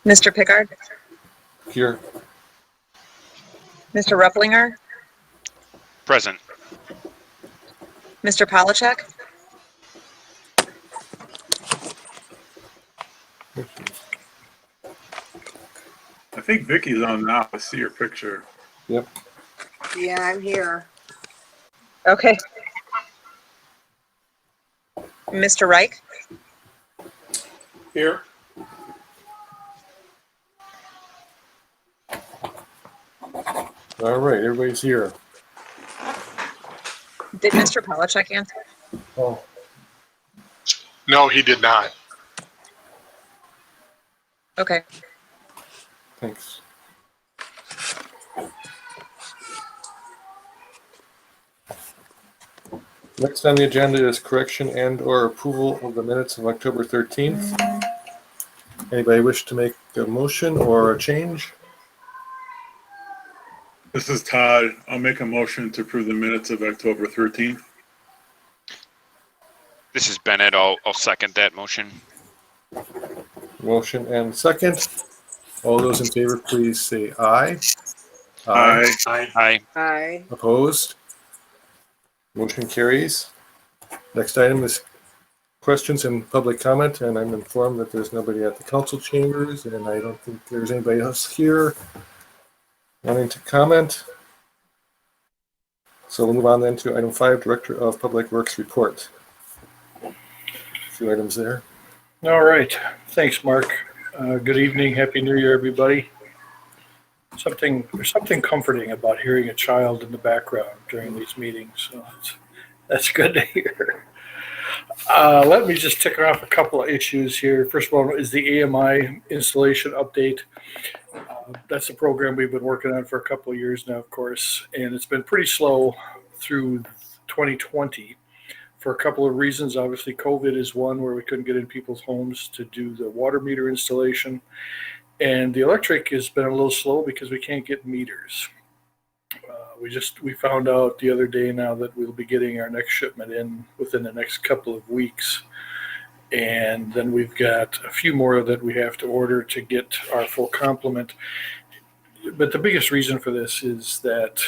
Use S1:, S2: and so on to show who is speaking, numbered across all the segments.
S1: Mr. Pickard,
S2: Here.
S1: Mr. Rupplinger,
S3: Present.
S1: Mr. Polachek,
S4: I think Vicky's on now. I see your picture.
S2: Yep.
S5: Yeah, I'm here.
S1: okay. Mr. Reich,
S4: Here.
S2: All right, everybody's here.
S1: did Mr. Polachek answer?
S2: Oh,
S6: No, he did not.
S1: Okay.
S2: thanks. Next on the agenda is correction and/or approval of the minutes of October 13th. Anybody wish to make a motion or a change?
S4: This is Todd. I'll make a motion to approve the minutes of October 13th.
S3: This is Bennett. I'll second that motion.
S2: Motion and second. All those in favor, please say aye.
S4: Aye.
S3: Aye.
S5: Aye.
S2: Opposed? Motion carries. Next item is questions and public comment, and I'm informed that there's nobody at the council chambers, and I don't think there's anybody else here wanting to comment. So we'll move on then to item 5, Director of Public Works report. A few items there.
S7: All right. Thanks, Mark. Good evening. Happy New Year, everybody. There's something comforting about hearing a child in the background during these meetings. So that's good to hear. Let me just tick off a couple of issues here. First of all is the AMI installation update. That's a program we've been working on for a couple of years now, of course, and it's been pretty slow through 2020 for a couple of reasons. Obviously, COVID is one where we couldn't get in people's homes to do the water meter installation. And the electric has been a little slow because we can't get meters. We found out the other day now that we'll be getting our next shipment in within the next couple of weeks. And then we've got a few more that we have to order to get our full complement. But the biggest reason for this is that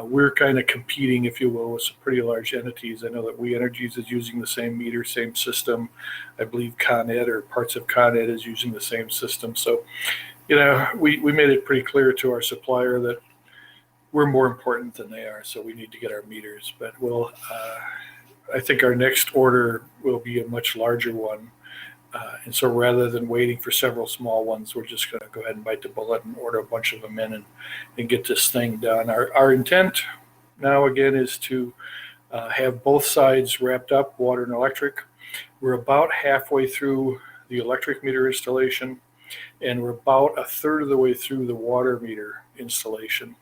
S7: we're kind of competing, if you will, with some pretty large entities. I know that We Energies is using the same meter, same system. I believe Con Ed or parts of Con Ed is using the same system. So, we made it pretty clear to our supplier that we're more important than they are, so we need to get our meters. But I think our next order will be a much larger one. And so rather than waiting for several small ones, we're just going to go ahead and bite the bullet and order a bunch of them in and get this thing done. Our intent now, again, is to have both sides wrapped up, water and electric. We're about halfway through the electric meter installation, and we're about a third of the way through the water meter installation.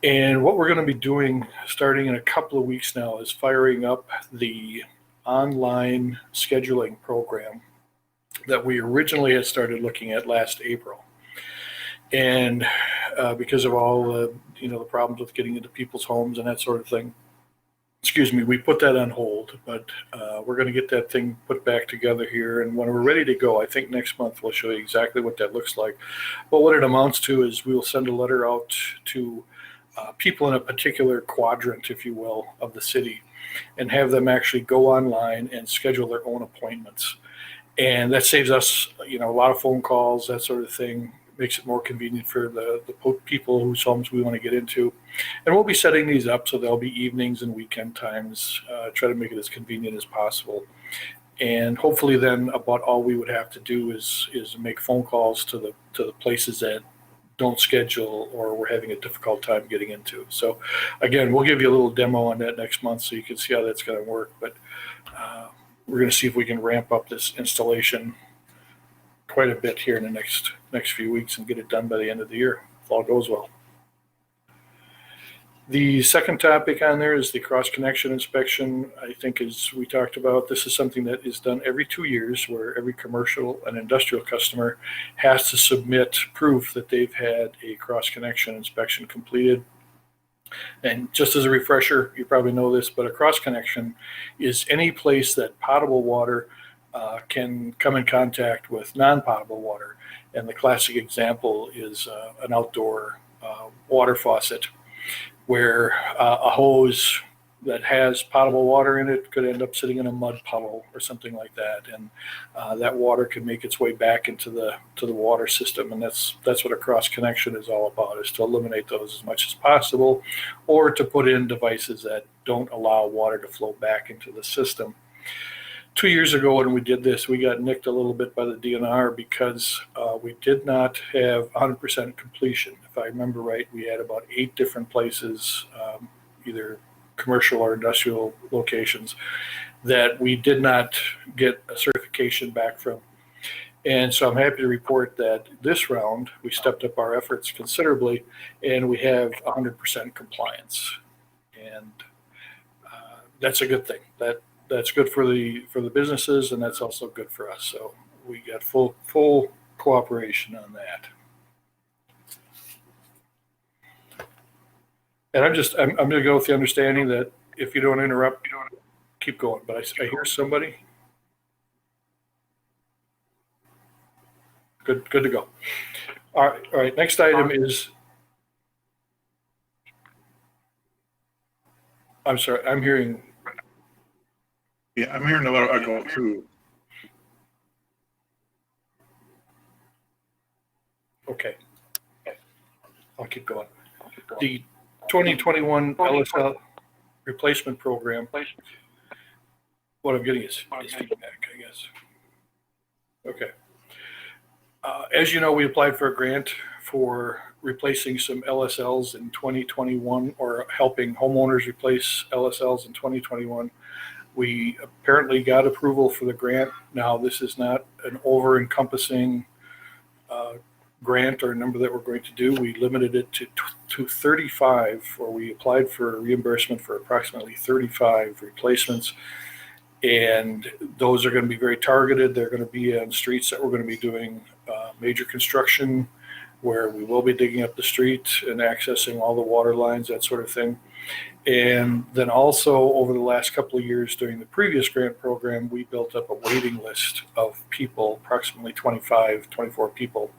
S7: And what we're going to be doing starting in a couple of weeks now is firing up the online scheduling program that we originally had started looking at last April. And because of all the problems with getting into people's homes and that sort of thing, we put that on hold, but we're going to get that thing put back together here. And when we're ready to go, I think next month we'll show you exactly what that looks like. But what it amounts to is we'll send a letter out to people in a particular quadrant, if you will, of the city, and have them actually go online and schedule their own appointments. And that saves us, a lot of phone calls, that sort of thing. It makes it more convenient for the people whose homes we want to get into. And we'll be setting these up so there'll be evenings and weekend times, try to make it as convenient as possible. And hopefully then about all we would have to do is make phone calls to the places that don't schedule or we're having a difficult time getting into. So again, we'll give you a little demo on that next month so you can see how that's going to work. But we're going to see if we can ramp up this installation quite a bit here in the next few weeks and get it done by the end of the year, if all goes well. The second topic on there is the cross-connection inspection. I think, as we talked about, this is something that is done every 2 years where every commercial and industrial customer has to submit proof that they've had a cross-connection inspection completed. And just as a refresher, you probably know this, but a cross-connection is any place that potable water can come in contact with non-potable water. And the classic example is an outdoor water faucet where a hose that has potable water in it could end up sitting in a mud puddle or something like that, and that water can make its way back into the water system, and that's what a cross connection is all about, is to eliminate those as much as possible, or to put in devices that don't allow water to flow back into the system. 2 years ago when we did this, we got nicked a little bit by the DNR because we did not have 100% completion. If I remember right, we had about 8 different places, either commercial or industrial locations, that we did not get a certification back from. And so I'm happy to report that this round we stepped up our efforts considerably, and we have 100% compliance. And that's a good thing. That's good for the businesses, and that's also good for us. So we got full cooperation on that. And I'm going to go with the understanding that if you don't interrupt, you don't keep going. But I hear somebody. Good to go. All right. Next item is. I'm sorry. I'm hearing.
S4: Yeah, I'm hearing a little echo too.
S7: Okay. I'll keep going. The 2021 LSL replacement program. What I'm getting is feedback, I guess. Okay. As you know, we applied for a grant for replacing some LSLs in 2021, or helping homeowners replace LSLs in 2021. We apparently got approval for the grant. Now, this is not an over-encompassing grant or a number that we're going to do. We limited it to 35, or we applied for reimbursement for approximately 35 replacements. And those are going to be very targeted. They're going to be on streets that we're going to be doing major construction, where we will be digging up the street and accessing all the water lines, that sort of thing. And then also over the last couple of years during the previous grant program, we built up a waiting list of people, approximately 24 people,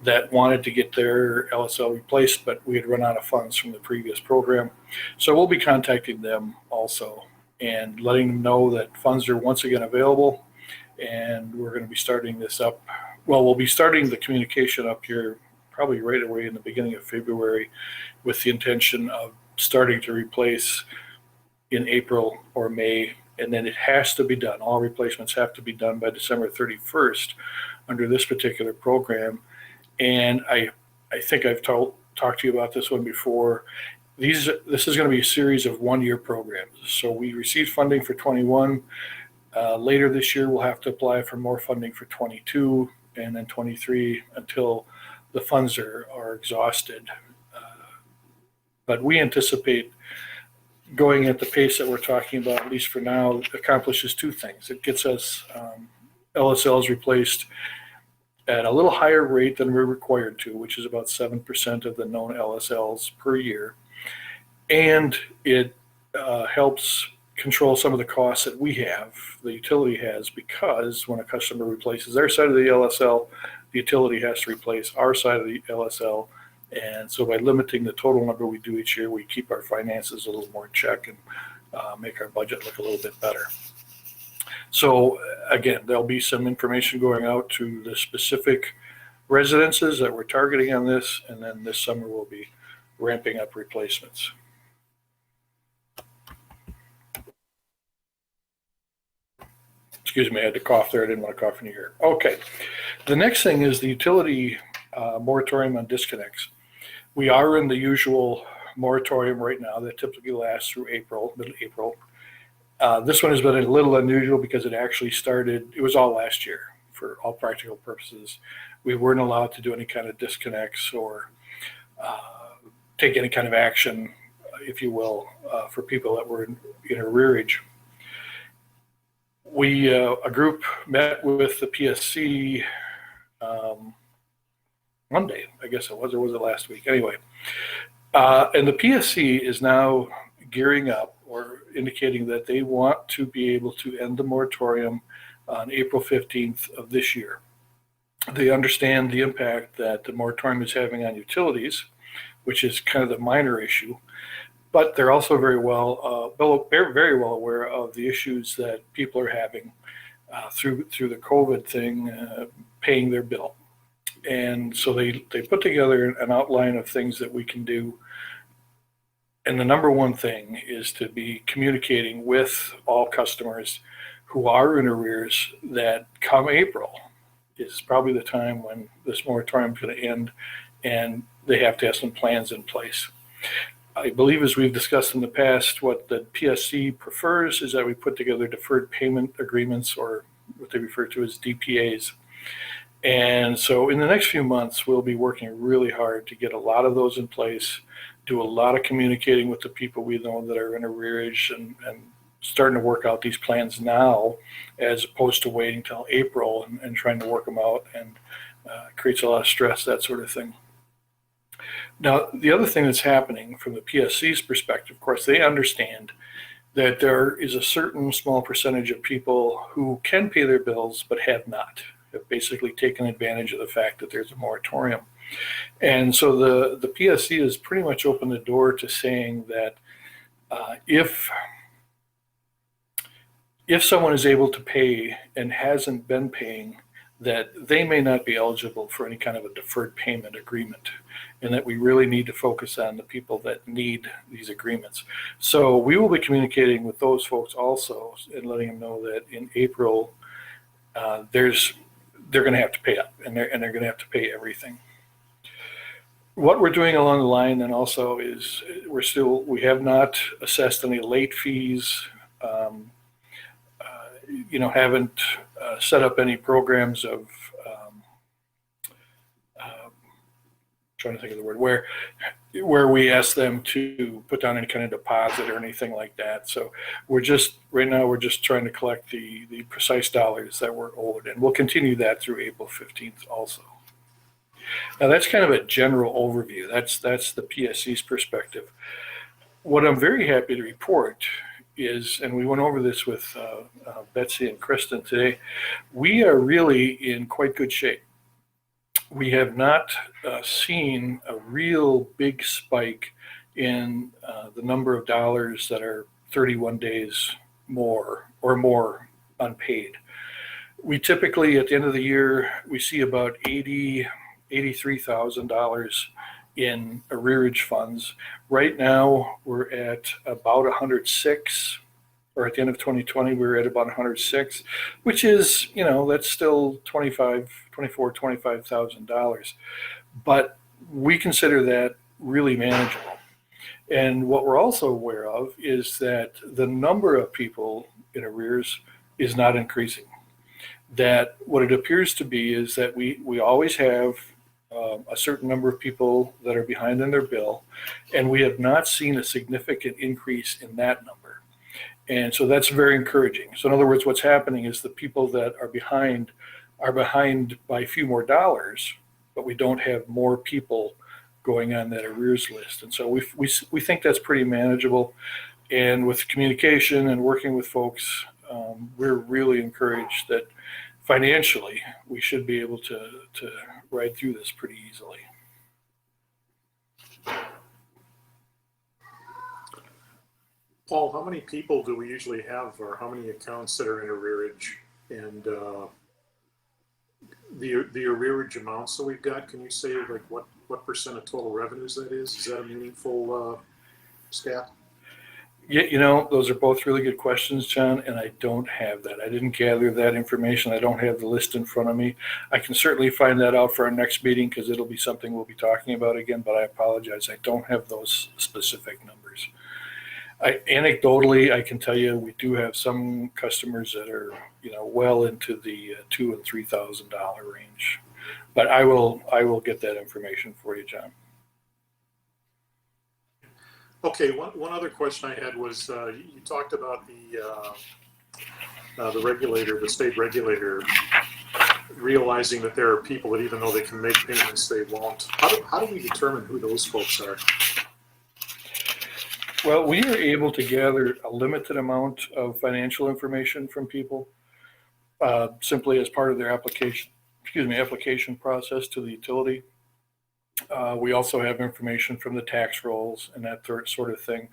S7: that wanted to get their LSL replaced, but we had run out of funds from the previous program. So we'll be contacting them also and letting them know that funds are once again available, and we're going to be starting this up. Well, we'll be starting the communication up here probably right away in the beginning of February, with the intention of starting to replace in April or May, and then it has to be done. All replacements have to be done by December 31st under this particular program. And I think I've talked to you about this one before. This is going to be a series of one-year programs. So we received funding for 21. Later this year, we'll have to apply for more funding for 22 and then 23 until the funds are exhausted. But we anticipate going at the pace that we're talking about, at least for now, accomplishes 2 things. It gets us LSLs replaced at a little higher rate than we're required to, which is about 7% of the known LSLs per year. And it helps control some of the costs that we have, the utility has, because when a customer replaces their side of the LSL, the utility has to replace our side of the LSL. And so by limiting the total number we do each year, we keep our finances a little more in check and make our budget look a little bit better. So again, there'll be some information going out to the specific residences that we're targeting on this, and then this summer we'll be ramping up replacements. Excuse me, I had to cough there. I didn't want to cough in your ear. Okay. The next thing is the utility moratorium on disconnects. We are in the usual moratorium right now that typically lasts through middle April. This one has been a little unusual because it actually started, it was all last year for all practical purposes. We weren't allowed to do any kind of disconnects or take any kind of action, if you will, for people that were in arrearage. A group met with the PSC Monday, I guess it was, or was it last week? Anyway, and the PSC is now gearing up or indicating that they want to be able to end the moratorium on April 15th of this year. They understand the impact that the moratorium is having on utilities, which is kind of the minor issue, but they're also very well aware of the issues that people are having through the COVID thing, paying their bill. And so they put together an outline of things that we can do. And the number one thing is to be communicating with all customers who are in arrears that come April is probably the time when this moratorium is going to end and they have to have some plans in place. I believe, as we've discussed in the past, what the PSC prefers is that we put together deferred payment agreements, or what they refer to as DPAs. And so in the next few months, we'll be working really hard to get a lot of those in place, do a lot of communicating with the people we know that are in arrearage, and starting to work out these plans now, as opposed to waiting till April and trying to work them out, and creates a lot of stress, that sort of thing. Now, the other thing that's happening from the PSC's perspective, of course, they understand that there is a certain small percentage of people who can pay their bills but have not, have basically taken advantage of the fact that there's a moratorium. And so the PSC has pretty much opened the door to saying that if someone is able to pay and hasn't been paying, that they may not be eligible for any kind of a deferred payment agreement, and that we really need to focus on the people that need these agreements. So we will be communicating with those folks also and letting them know that in April, they're going to have to pay up, and they're going to have to pay everything. What we're doing along the line then also is we have not assessed any late fees, haven't set up any programs of, trying to think of the word, where we ask them to put down any kind of deposit or anything like that. So right now we're just trying to collect the precise dollars that we're owed, and we'll continue that through April 15th also. Now that's kind of a general overview. That's the PSC's perspective. What I'm very happy to report is, and we went over this with Betsy and Kristen today, we are really in quite good shape. We have not seen a real big spike in the number of dollars that are 31 days more or unpaid. We typically, at the end of the year, we see about $83,000 in arrearage funds. Right now, we're at about 106, or at the end of 2020, we were at about 106, which is, that's still $25,000. But we consider that really manageable. And what we're also aware of is that the number of people in arrears is not increasing. That what it appears to be is that we always have a certain number of people that are behind in their bill, and we have not seen a significant increase in that number. And so that's very encouraging. So in other words, what's happening is the people that are behind by a few more dollars, but we don't have more people going on that arrears list. And so we think that's pretty manageable. And with communication and working with folks, we're really encouraged that financially we should be able to ride through this pretty easily.
S8: Paul, how many people do we usually have, or how many accounts that are in arrearage? And the arrearage amounts that we've got, can you say like what percent of total revenues that is? Is that a meaningful stat?
S7: Yeah, those are both really good questions, John, and I don't have that. I didn't gather that information. I don't have the list in front of me. I can certainly find that out for our next meeting, because it'll be something we'll be talking about again, but I apologize. I don't have those specific numbers. Anecdotally, I can tell you we do have some customers that are, well into the $2,000 and $3,000 range, but I will get that information for you, John.
S8: Okay, one other question I had was you talked about the regulator, the state regulator, realizing that there are people that even though they can make payments, they won't. How do we determine who those folks are?
S7: Well, we are able to gather a limited amount of financial information from people. simply as part of their application process to the utility. We also have information from the tax rolls and that sort of thing.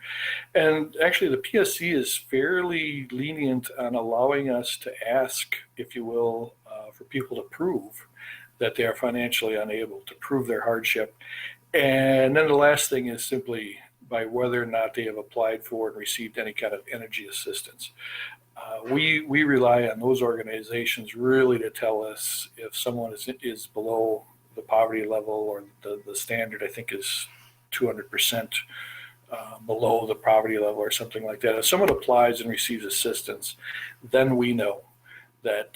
S7: And actually, the PSC is fairly lenient on allowing us to ask, if you will, for people to prove that they are financially unable, to prove their hardship. And then the last thing is simply by whether or not they have applied for and received any kind of energy assistance. We rely on those organizations really to tell us if someone is below the poverty level, or the standard, I think, is 200% below the poverty level or something like that. If someone applies and receives assistance, then we know that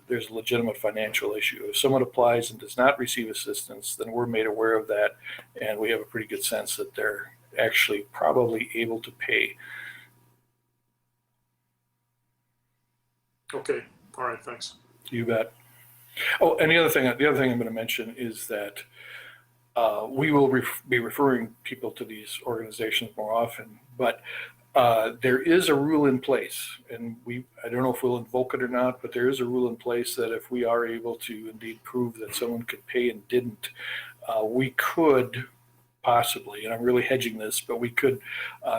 S7: there's a legitimate financial issue. If someone applies and does not receive assistance, then we're made aware of that, and we have a pretty good sense that they're actually probably able to pay.
S8: Okay, all right, thanks.
S7: You bet. Oh, and the other thing I'm going to mention is that we will be referring people to these organizations more often, but there is a rule in place, and I don't know if we'll invoke it or not, but there is a rule in place that if we are able to indeed prove that someone could pay and didn't, we could possibly, and I'm really hedging this, but we could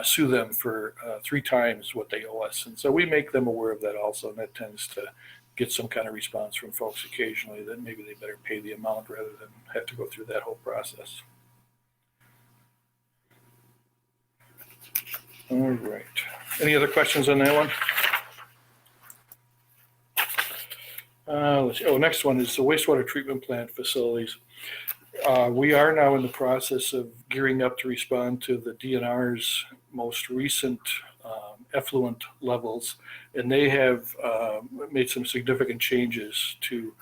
S7: sue them for 3 times what they owe us. And so we make them aware of that also, and that tends to get some kind of response from folks occasionally that maybe they better pay the amount rather than have to go through that whole process. All right. Any other questions on that one? Let's see. Oh, next one is the wastewater treatment plant facilities. We are now in the process of gearing up to respond to the DNR's most recent effluent levels, and they have made some significant changes to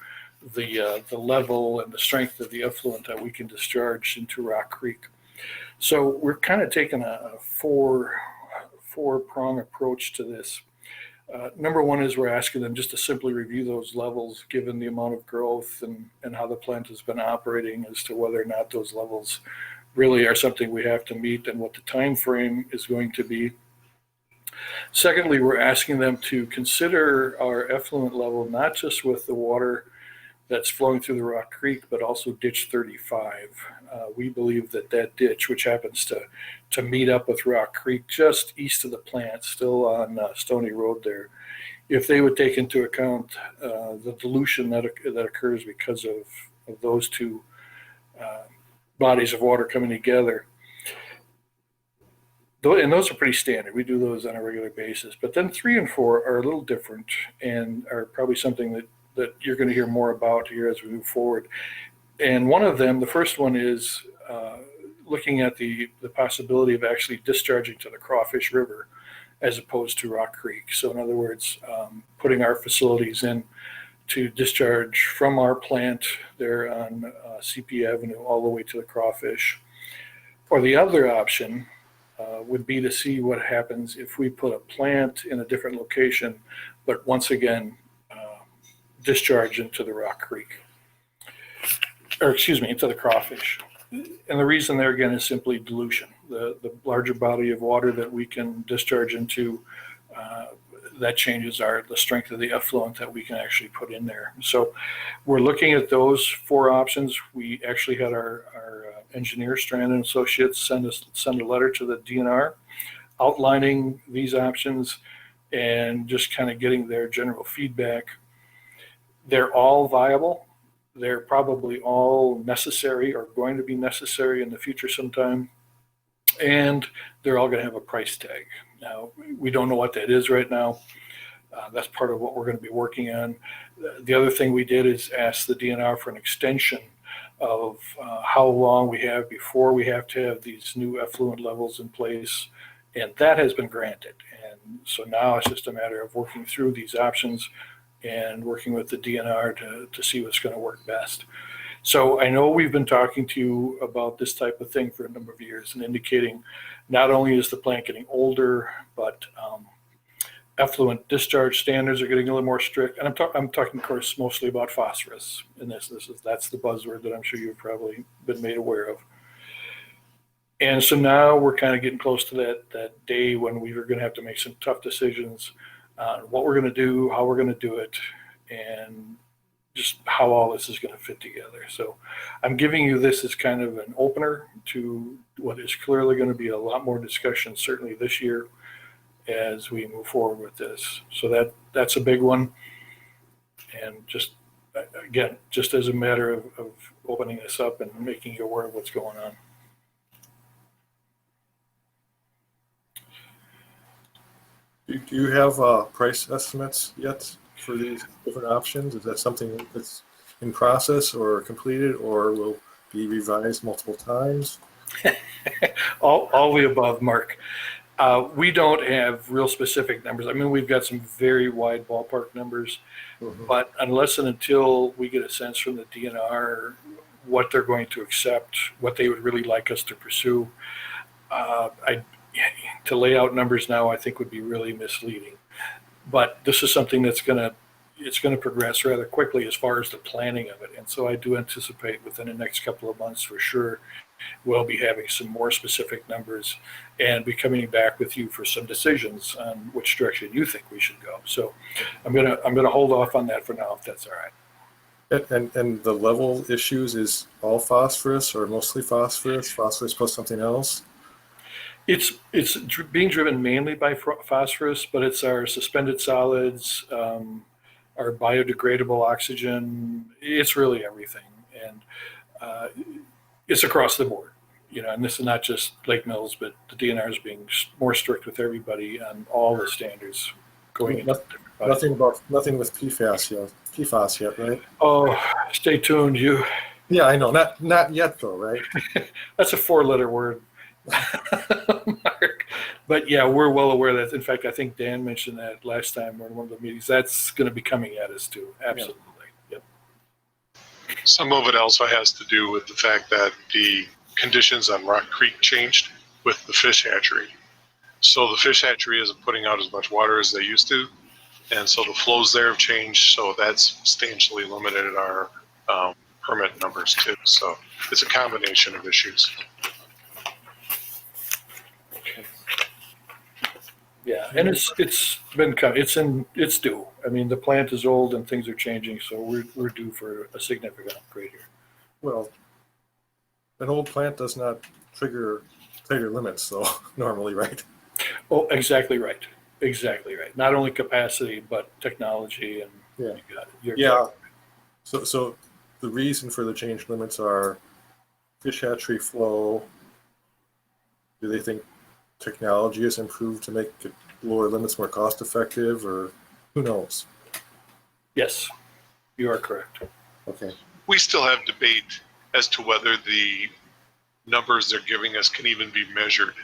S7: the level and the strength of the effluent that we can discharge into Rock Creek. So we're kind of taking a four-prong approach to this. Number one is we're asking them just to simply review those levels given the amount of growth and how the plant has been operating, as to whether or not those levels really are something we have to meet and what the time frame is going to be. Secondly, we're asking them to consider our effluent level, not just with the water that's flowing through the Rock Creek, but also ditch 35. We believe that ditch, which happens to meet up with Rock Creek just east of the plant, still on Stony Road there, if they would take into account the dilution that occurs because of those two bodies of water coming together. And those are pretty standard. We do those on a regular basis. But then 3 and 4 are a little different and are probably something that you're going to hear more about here as we move forward. And one of them, the first one, is looking at the possibility of actually discharging to the Crawfish River as opposed to Rock Creek. So in other words, putting our facilities in to discharge from our plant there on CP Avenue all the way to the Crawfish. Or the other option would be to see what happens if we put a plant in a different location, but once again, discharge into the Rock Creek, into the Crawfish. And the reason there again is simply dilution. The larger body of water that we can discharge into, that changes the strength of the effluent that we can actually put in there. So we're looking at those 4 options. We actually had our engineer, Strand and Associates, send a letter to the DNR outlining these options and just kind of getting their general feedback. They're all viable. They're probably all necessary or going to be necessary in the future sometime. And they're all going to have a price tag. Now, we don't know what that is right now. That's part of what we're going to be working on. The other thing we did is ask the DNR for an extension of how long we have before we have to have these new effluent levels in place. And that has been granted. And so now it's just a matter of working through these options and working with the DNR to see what's going to work best. So I know we've been talking to you about this type of thing for a number of years and indicating not only is the plant getting older, but effluent discharge standards are getting a little more strict. And I'm talking, of course, mostly about phosphorus in this. That's the buzzword that I'm sure you've probably been made aware of. And so now we're kind of getting close to that day when we are going to have to make some tough decisions on what we're going to do, how we're going to do it, and just how all this is going to fit together. So I'm giving you this as kind of an opener to what is clearly going to be a lot more discussion, certainly this year, as we move forward with this. So that's a big one. And just, again, just as a matter of opening this up and making you aware of what's going on.
S2: Do you have price estimates yet for these different options? Is that something that's in process or completed or will be revised multiple times?
S7: All the above, Mark. We don't have real specific numbers. I mean, we've got some very wide ballpark numbers, but unless and until we get a sense from the DNR what they're going to accept, what they would really like us to pursue, to lay out numbers now, I think would be really misleading. But this is something that's going to progress rather quickly as far as the planning of it. And so I do anticipate within the next couple of months for sure, we'll be having some more specific numbers and be coming back with you for some decisions on which direction you think we should go. So I'm gonna hold off on that for now, if that's all right.
S2: And the level issues is all phosphorus or mostly phosphorus plus something else?
S7: It's being driven mainly by phosphorus, but it's our suspended solids, our biodegradable oxygen. It's really everything, and it's across the board. And this is not just Lake Mills, but the DNR is being more strict with everybody on all the standards going into different bodies.
S2: Nothing with PFAS yet, right?
S7: Oh, stay tuned.
S2: Yeah, I know. Not yet though, right?
S7: That's a 4-letter word. Mark. But yeah, we're well aware that. In fact, I think Dan mentioned that last time in one of the meetings. That's going to be coming at us too. Absolutely. Yep.
S6: Some of it also has to do with the fact that the conditions on Rock Creek changed with the fish hatchery. So the fish hatchery isn't putting out as much water as they used to, and so the flows there have changed. So that's substantially limited our permit numbers too. So it's a combination of issues.
S7: Yeah, and it's due. I mean, the plant is old and things are changing, so we're due for a significant upgrade here.
S2: Well, an old plant does not trigger tighter limits, though, normally, right?
S7: Oh, exactly right. Exactly right. Not only capacity, but technology, and
S2: Yeah.
S7: you got it. You're
S2: Yeah.
S7: exactly
S2: So the reason for the change limits are fish hatchery flow. Do they think technology has improved to make lower limits more cost effective, or who knows?
S7: Yes, you are correct.
S2: Okay.
S6: We still have debate as to whether the numbers they're giving us can even be measured.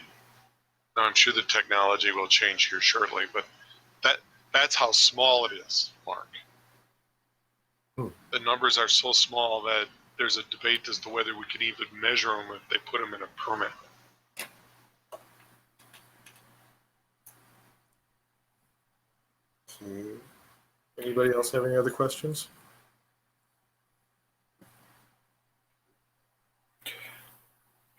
S6: Now, I'm sure the technology will change here shortly, but that's how small it is, Mark. The numbers are so small that there's a debate as to whether we can even measure them if they put them in a permit.
S2: So, anybody else have any other questions?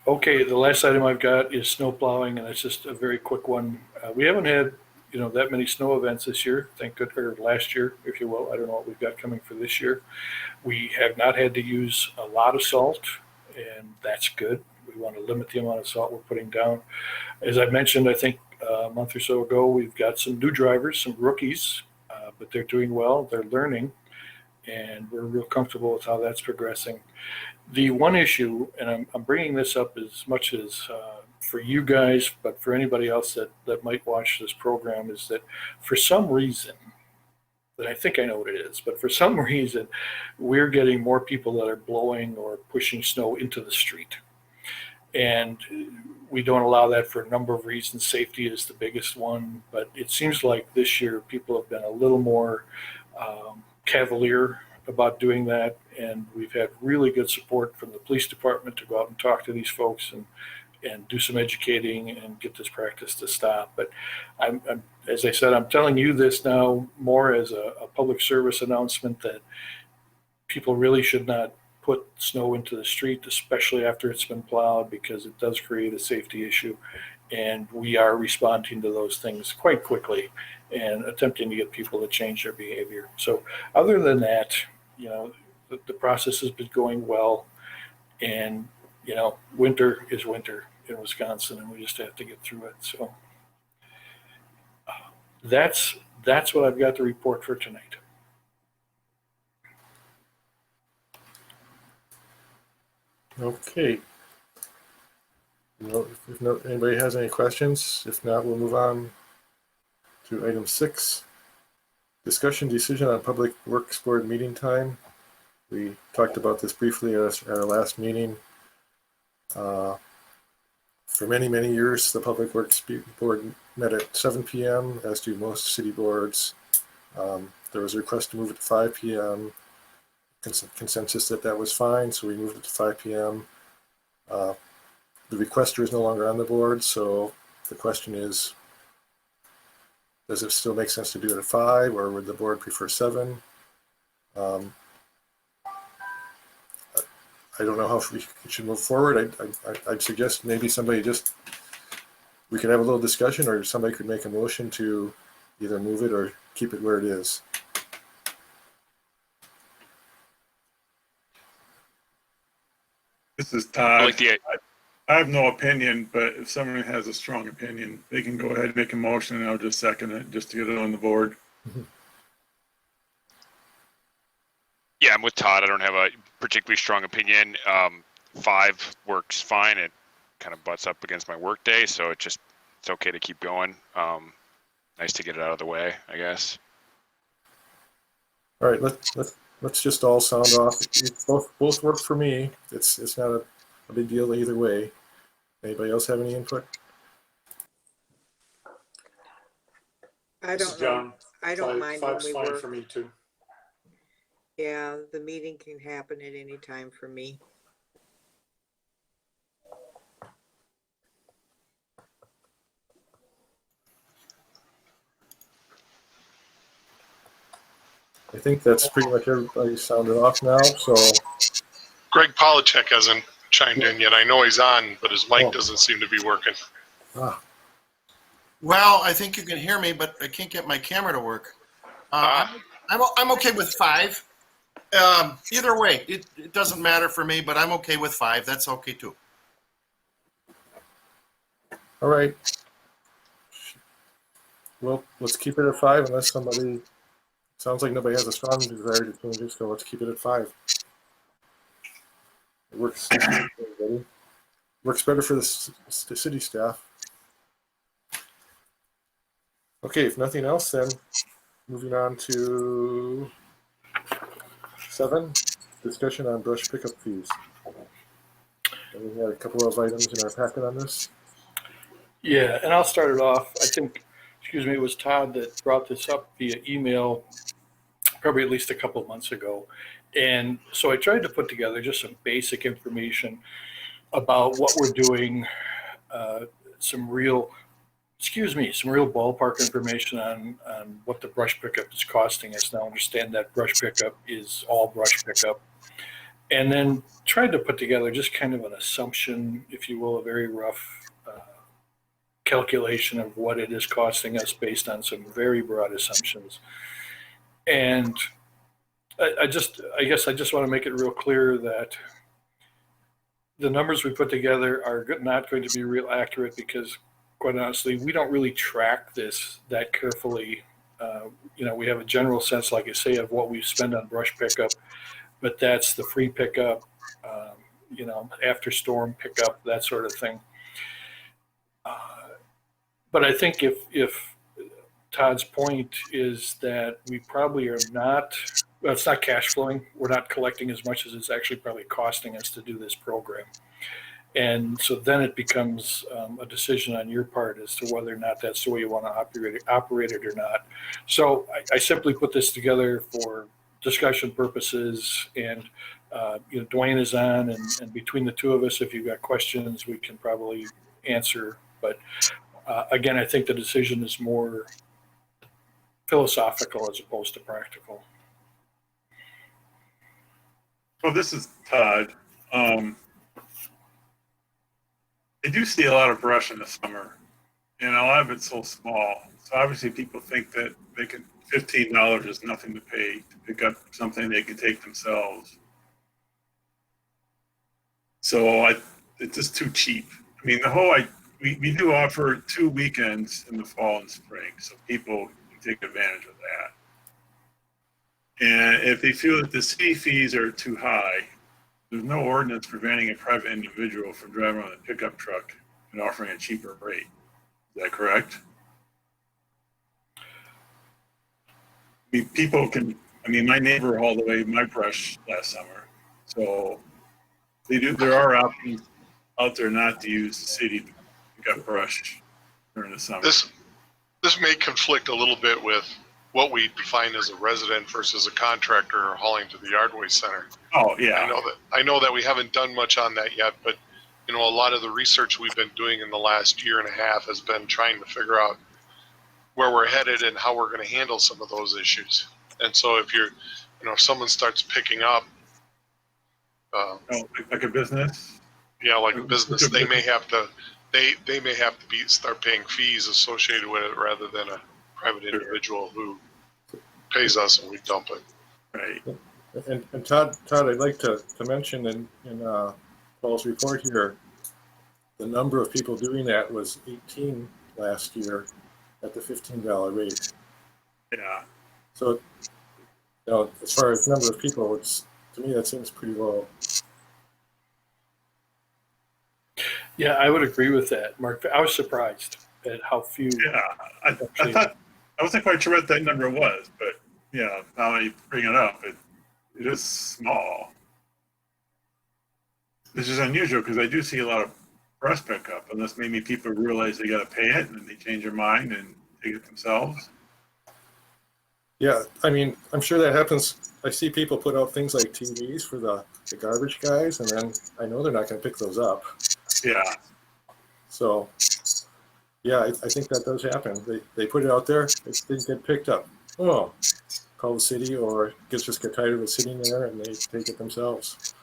S7: Okay, the last item I've got is snow plowing, and it's just a very quick one. We haven't had, that many snow events this year, or last year, if you will. I don't know what we've got coming for this year. We have not had to use a lot of salt, and that's good. We want to limit the amount of salt we're putting down. As I mentioned, I think a month or so ago, we've got some new drivers, some rookies, but they're doing well. They're learning, and we're real comfortable with how that's progressing. The one issue, and I'm bringing this up as much as for you guys, but for anybody else that might watch this program, is that for some reason, that I think I know what it is, but for some reason, we're getting more people that are blowing or pushing snow into the street. And we don't allow that for a number of reasons. Safety is the biggest one, but it seems like this year people have been a little more cavalier about doing that, and we've had really good support from the police department to go out and talk to these folks and do some educating and get this practice to stop. But I'm as I said, I'm telling you this now more as a public service announcement that people really should not put snow into the street, especially after it's been plowed, because it does create a safety issue. And we are responding to those things quite quickly. and attempting to get people to change their behavior. So other than that, the process has been going well, and winter is winter in Wisconsin, and we just have to get through it. So that's what I've got to report for tonight.
S2: Okay. If anybody has any questions, if not, we'll move on to item 6. Discussion decision on Public Works Board meeting time. We talked about this briefly at our last meeting. For many, many years, the Public Works Board met at 7 p.m., as do most city boards. There was a request to move it to 5 p.m. Consensus that was fine, so we moved it to 5 p.m. The requester is no longer on the board, so the question is, does it still make sense to do it at 5, or would the board prefer 7? I don't know how we should move forward. I'd suggest maybe we could have a little discussion, or somebody could make a motion to either move it or keep it where it is.
S4: This is Todd.
S3: the
S4: I have no opinion, but if someone has a strong opinion, they can go ahead and make a motion, and I'll just second it just to get it on the board.
S3: Yeah, I'm with Todd. I don't have a particularly strong opinion. 5 works fine. It kind of butts up against my work day, so it's okay to keep going. Nice to get it out of the way, I guess.
S2: All right, let's just all sound off. Both work for me. It's not a big deal either way. Anybody else have any input?
S5: I
S8: This is
S5: don't know.
S8: John.
S5: I don't mind when
S8: Five's
S5: we
S8: fine
S5: work.
S8: for me too.
S5: Yeah, the meeting can happen at any time for me.
S2: I think that's pretty much everybody sounded off now, so
S6: Greg Polachek hasn't chimed in yet. I know he's on, but his mic
S2: Oh.
S6: doesn't seem to be working.
S9: Well, I think you can hear me, but I can't get my camera to work. I'm okay with 5. Either way, it doesn't matter for me, but I'm okay with 5. That's okay too.
S2: all right. Well, let's keep it at 5 unless somebody, sounds like nobody has a strong desire to change it, so let's keep it at 5. It works. Works better for the city staff. Okay, if nothing else, then moving on to 7, discussion on brush pickup fees. And we had a couple of items in our packet on this.
S7: Yeah, and I'll start it off. I think, it was Todd that brought this up via email probably at least a couple of months ago. And so I tried to put together just some basic information about what we're doing, some real ballpark information on what the brush pickup is costing us. Now understand that brush pickup is all brush pickup. And then tried to put together just kind of an assumption, if you will, a very rough calculation of what it is costing us based on some very broad assumptions. And I guess I just want to make it real clear that the numbers we put together are not going to be real accurate because, quite honestly, we don't really track this that carefully. We have a general sense, like I say, of what we spend on brush pickup, but that's the free pickup, after storm pickup, that sort of thing. But I think if Todd's point is that we probably are not, well, it's not cash flowing. We're not collecting as much as it's actually probably costing us to do this program. And so then it becomes a decision on your part as to whether or not that's the way you want to operate it or not. So I simply put this together for discussion purposes, and Dwayne is on, and between the two of us, if you've got questions, we can probably answer. But again, I think the decision is more philosophical as opposed to practical.
S4: Well, this is Todd. I do see a lot of brush in the summer, And a lot of it's so small. So obviously people think that they can, $15 is nothing to pay to pick up something they can take themselves. So it's just too cheap. I mean, we do offer 2 weekends in the fall and spring, so people can take advantage of that. And if they feel that the city fees are too high, there's no ordinance preventing a private individual from driving on a pickup truck and offering a cheaper rate. Is that correct? I mean, people can, I mean, my neighbor hauled away my brush last summer. So there are options out there not to use the city to pick up brush during the summer.
S6: This may conflict a little bit with what we define as a resident versus a contractor hauling to the yard waste center.
S4: Oh, yeah.
S6: I know that we haven't done much on that yet, but a lot of the research we've been doing in the last year and a half has been trying to figure out where we're headed and how we're going to handle some of those issues. And so if if someone starts picking up,
S4: Like a business?
S6: like a business, they may have to start paying fees associated with it rather than a private individual who pays us and we dump it.
S4: Right.
S2: And Todd, I'd like to mention in Paul's report here, the number of people doing that was 18 last year at the $15 rate.
S4: Yeah.
S2: So, as far as number of people, to me that seems pretty low.
S7: Yeah, I would agree with that, Mark. I was surprised at how few.
S4: Yeah. I thought, I wasn't quite sure what that number was, but yeah, now that you bring it up, it is small. This is unusual because I do see a lot of brush pickup, unless maybe people realize they got to pay it and then they change their mind and take it themselves.
S2: Yeah, I mean, I'm sure that happens. I see people put out things like TVs for the garbage guys, and then I know they're not going to pick those up.
S4: Yeah.
S2: So, yeah, I think that does happen. They put it out there, it didn't get picked up. Oh, call the city, or just get tired of it sitting there and they take it themselves.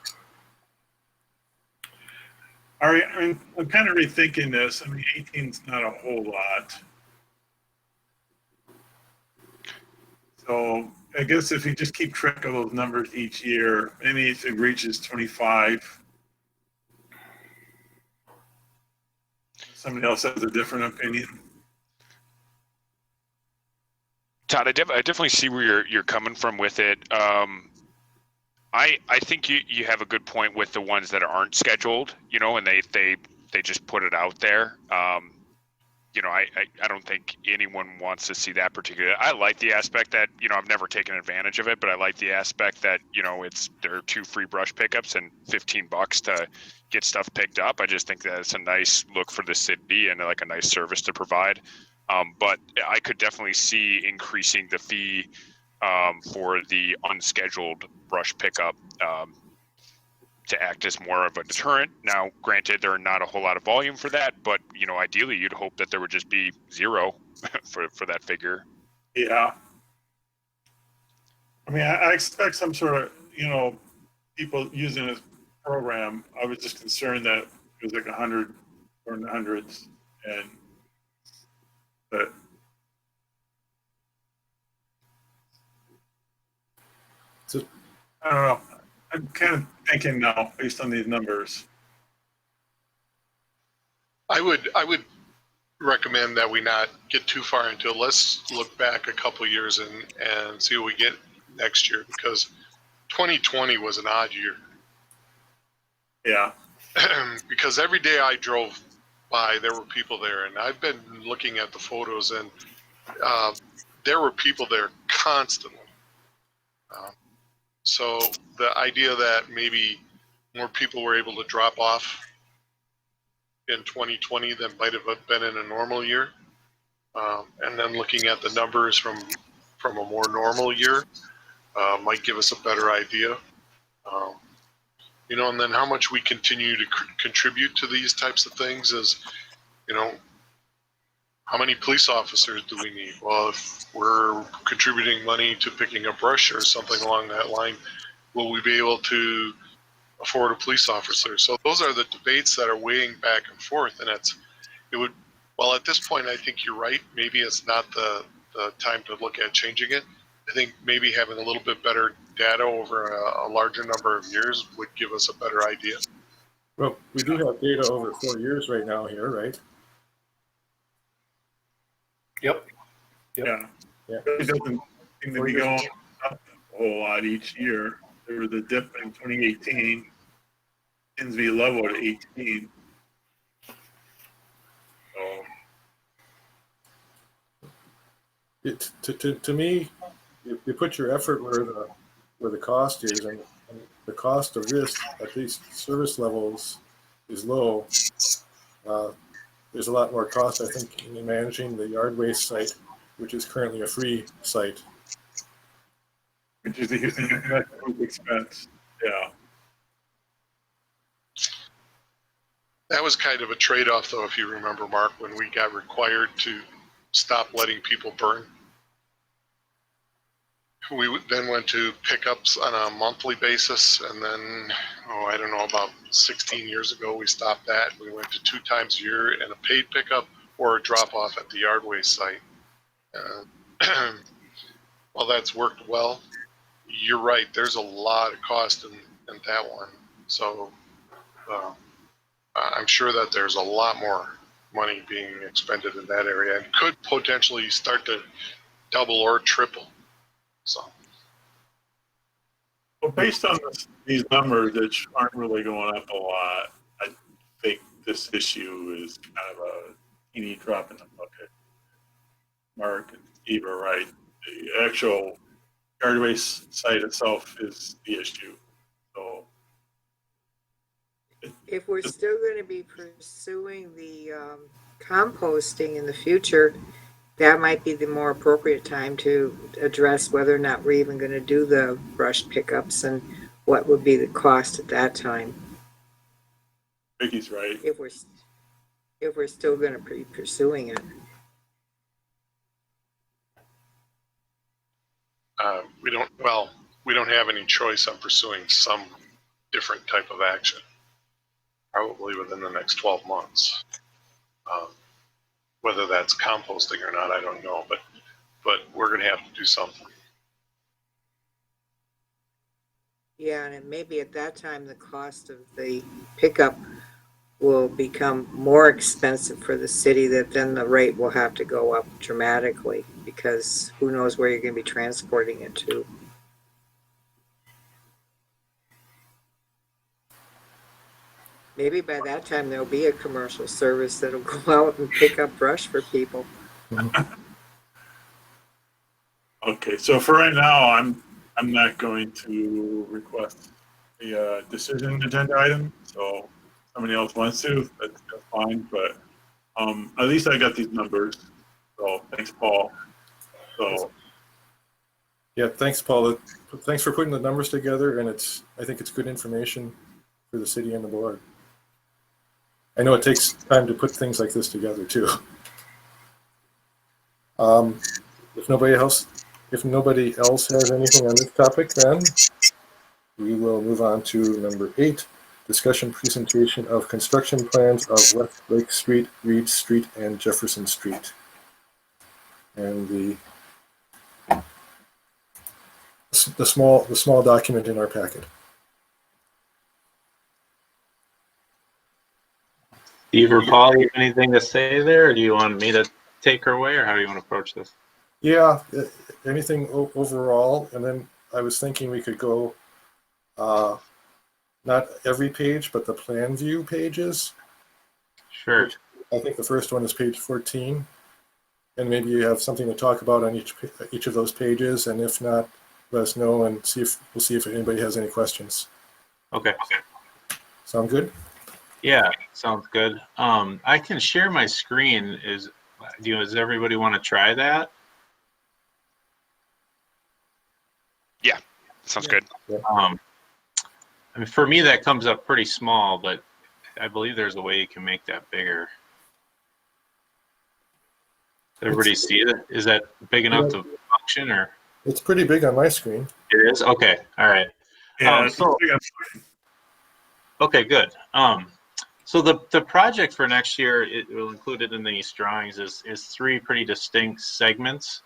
S4: All right, I mean, I'm kind of rethinking this. I mean, 18's not a whole lot. So I guess if you just keep track of those numbers each year, maybe if it reaches 25, somebody else has a different opinion.
S3: Todd, I definitely see where you're coming from with it. I think you have a good point with the ones that aren't scheduled, and they just put it out there. I don't think anyone wants to see that particular. I like the aspect that, I've never taken advantage of it, but I like the aspect that, there are 2 free brush pickups and $15 to get stuff picked up. I just think that it's a nice look for the city and like a nice service to provide. But I could definitely see increasing the fee for the unscheduled brush pickup to act as more of a deterrent. Now, granted, there are not a whole lot of volume for that, but ideally, you'd hope that there would just be 0 for that figure.
S4: Yeah. I mean, I expect some sort of, people using this program. I was just concerned that it was like 100 or in the hundreds, but I don't know. I'm kind of thinking now, based on these numbers.
S6: I would recommend that we not get too far into it. Let's look back a couple years and see what we get next year, because 2020 was an odd year.
S4: Yeah.
S6: Because every day I drove by, there were people there, and I've been looking at the photos, and there were people there constantly. So the idea that maybe more people were able to drop off in 2020 than might have been in a normal year, and then looking at the numbers from a more normal year might give us a better idea. And then how much we continue to contribute to these types of things is, how many police officers do we need? Well, if we're contributing money to picking up brush or something along that line, will we be able to afford a police officer? So those are the debates that are weighing back and forth, and it Well, at this point, I think you're right. Maybe it's not the time to look at changing it. I think maybe having a little bit better data over a larger number of years would give us a better idea.
S2: Well, we do have data over 4 years right now here, right?
S7: Yep.
S4: Yeah.
S2: Yeah.
S4: It doesn't seem to be going up a whole lot each year. There was a dip in 2018. Seems to be level at 18. So,
S2: To me, you put your effort where the cost is, and the cost of this at these service levels is low. There's a lot more cost, I think, in managing the yard waste site, which is currently a free site.
S4: which is a huge expense. Yeah.
S6: That was kind of a trade-off, though, if you remember, Mark, when we got required to stop letting people burn. We then went to pickups on a monthly basis, and then, I don't know, about 16 years ago, we stopped that. We went to 2 times a year and a paid pickup or a drop-off at the yard waste site. Well, that's worked well. You're right. There's a lot of cost in that one. So I'm sure that there's a lot more money being expended in that area and could potentially start to double or triple. So,
S4: Well, based on these numbers, which aren't really going up a lot, I think this issue is kind of a teeny drop in the bucket. Mark and Steve are right. The actual yard waste site itself is the issue. So,
S5: If we're still going to be pursuing the composting in the future, that might be the more appropriate time to address whether or not we're even going to do the brush pickups and what would be the cost at that time.
S4: Vicky's right.
S5: If we're still going to be pursuing it.
S6: we don't have any choice on pursuing some different type of action, probably within the next 12 months. Whether that's composting or not, I don't know, but we're going to have to do something.
S5: Yeah, and maybe at that time the cost of the pickup will become more expensive for the city, that then the rate will have to go up dramatically, because who knows where you're going to be transporting it to. Maybe by that time there'll be a commercial service that'll go out and pick up brush for people.
S4: Okay, so for right now, I'm not going to request the decision agenda item. So if somebody else wants to, that's fine. But at least I got these numbers. So thanks, Paul. So
S2: Yeah, thanks, Paul. Thanks for putting the numbers together, and I think it's good information for the city and the board. I know it takes time to put things like this together too. If nobody else has anything on this topic, then we will move on to number 8, discussion presentation of construction plans of West Lake Street, Reed Street, and Jefferson Street. And the small document in our packet.
S10: Steve or Paul, you have anything to say there, or do you want me to take her away, or how do you want to approach this?
S2: Yeah, anything overall, and then I was thinking we could go not every page, but the plan view pages.
S10: Sure.
S2: I think the first one is page 14, and maybe you have something to talk about on each of those pages, and if not, let us know, and we'll see if anybody has any questions.
S10: Okay.
S2: Sound good?
S10: Yeah, sounds good. I can share my screen. Does everybody want to try that?
S3: Yeah, sounds good.
S10: I mean, for me, that comes up pretty small, but I believe there's a way you can make that bigger. Does everybody see it? Is that big enough to function, or?
S2: It's pretty big on my screen.
S10: It is? Okay, all right.
S4: yeah,
S10: Okay, good. So the project for next year, it will include it in these drawings, is three pretty distinct segments.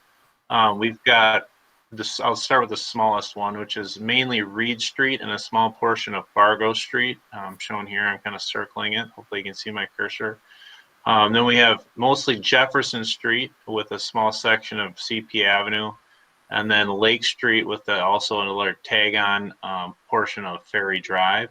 S10: We've got this, I'll start with the smallest one, which is mainly Reed Street and a small portion of Fargo Street. Shown here, I'm kind of circling it. Hopefully you can see my cursor. Then we have mostly Jefferson Street with a small section of CP Avenue, and then Lake Street with also another tag-on portion of Ferry Drive.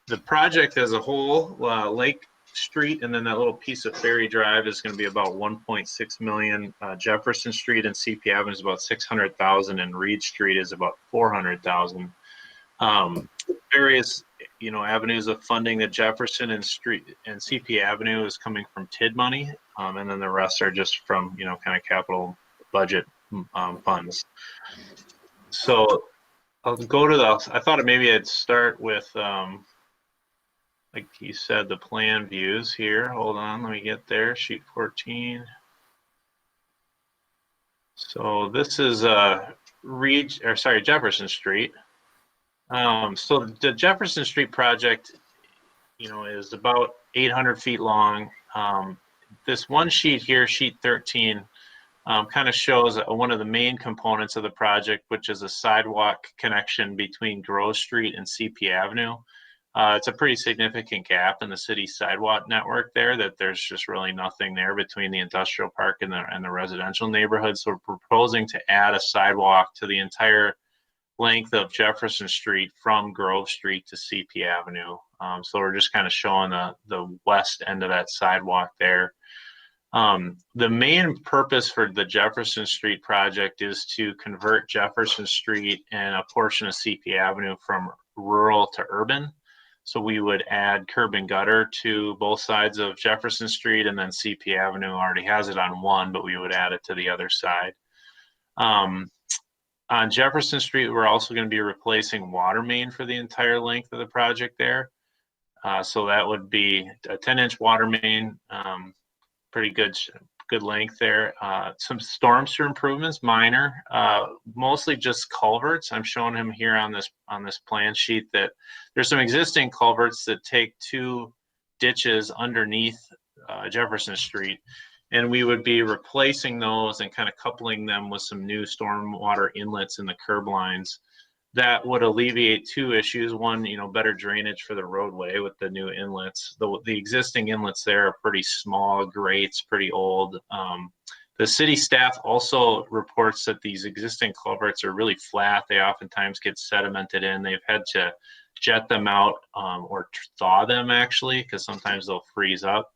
S10: The project as a whole, Lake Street and then that little piece of Ferry Drive is going to be about 1.6 million. Jefferson Street and CP Avenue is about 600,000, and Reed Street is about 400,000. Various, avenues of funding the Jefferson and CP Avenue is coming from TID money, and then the rest are just from kind of capital budget funds. So I'll go to I thought maybe I'd start with like he said, the plan views here. Hold on, let me get there. Sheet 14. So this is Jefferson Street. So the Jefferson Street project, is about 800 feet long. This one sheet here, sheet 13, kind of shows one of the main components of the project, which is a sidewalk connection between Grove Street and CP Avenue. It's a pretty significant gap in the city sidewalk network there, that there's just really nothing there between the industrial park and the residential neighborhood. So we're proposing to add a sidewalk to the entire length of Jefferson Street from Grove Street to CP Avenue. So we're just kind of showing the west end of that sidewalk there. The main purpose for the Jefferson Street project is to convert Jefferson Street and a portion of CP Avenue from rural to urban. So we would add curb and gutter to both sides of Jefferson Street, and then CP Avenue already has it on one, but we would add it to the other side. On Jefferson Street, we're also going to be replacing water main for the entire length of the project there. So that would be a 10-inch water main, pretty good length there. Some storm sewer improvements, minor, mostly just culverts. I'm showing him here on this plan sheet that there's some existing culverts that take two ditches underneath Jefferson Street, and we would be replacing those and kind of coupling them with some new stormwater inlets in the curb lines. That would alleviate two issues. One, better drainage for the roadway with the new inlets. The existing inlets there are pretty small grates, pretty old. The city staff also reports that these existing culverts are really flat. They oftentimes get sedimented in. They've had to jet them out or thaw them actually, because sometimes they'll freeze up.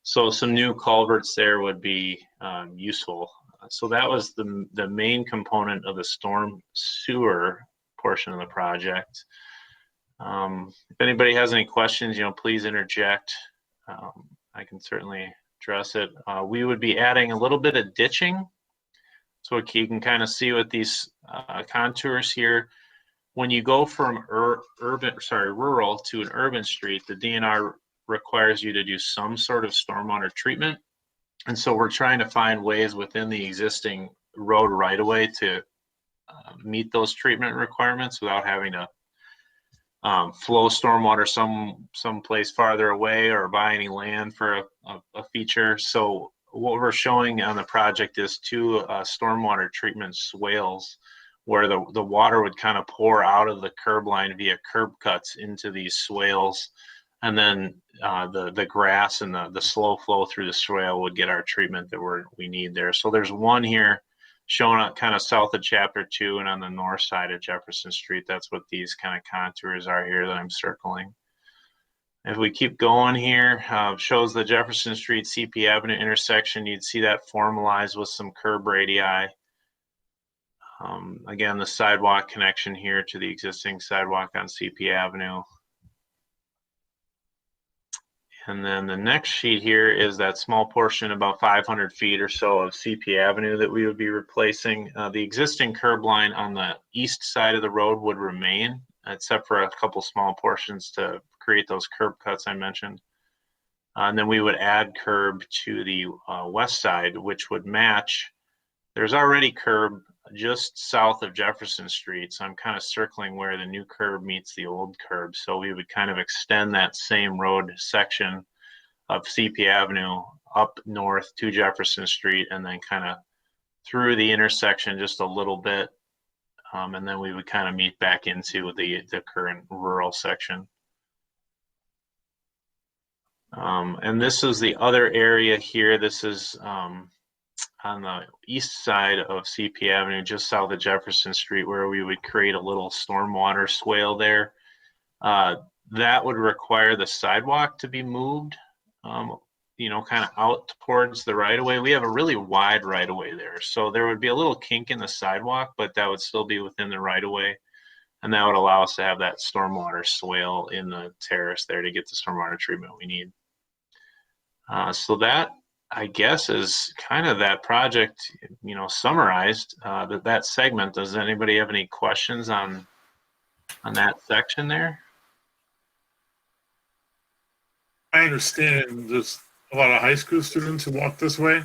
S10: So some new culverts there would be useful. So that was the main component of the storm sewer portion of the project. If anybody has any questions, please interject. I can certainly address it. We would be adding a little bit of ditching. So you can kind of see with these contours here, when you go from rural to an urban street, the DNR requires you to do some sort of stormwater treatment. And so we're trying to find ways within the existing road right of way to meet those treatment requirements without having to flow stormwater someplace farther away or buy any land for a feature. So what we're showing on the project is two stormwater treatment swales where the water would kind of pour out of the curb line via curb cuts into these swales. And then the grass and the slow flow through the swale would get our treatment that we need there. So there's one here shown up kind of south of chapter 2 and on the north side of Jefferson Street. That's what these kind of contours are here that I'm circling. If we keep going here, shows the Jefferson Street CP Avenue intersection. You'd see that formalized with some curb radii. Again, the sidewalk connection here to the existing sidewalk on CP Avenue. And then the next sheet here is that small portion, about 500 feet or so of CP Avenue that we would be replacing. The existing curb line on the east side of the road would remain, except for a couple small portions to create those curb cuts I mentioned. And then we would add curb to the west side, which would match. There's already curb just south of Jefferson Street. So I'm kind of circling where the new curb meets the old curb. So we would kind of extend that same road section of CP Avenue up north to Jefferson Street and then kind of through the intersection just a little bit. And then we would kind of meet back into the current rural section. And this is the other area here. This is on the east side of CP Avenue, just south of Jefferson Street, where we would create a little stormwater swale there. That would require the sidewalk to be moved, kind of out towards the right of way. We have a really wide right of way there. So there would be a little kink in the sidewalk, but that would still be within the right of way. And that would allow us to have that stormwater swale in the terrace there to get the stormwater treatment we need. So that, I guess, is kind of that project, summarized, that segment. Does anybody have any questions on that section there?
S4: I understand there's a lot of high school students who walk this way.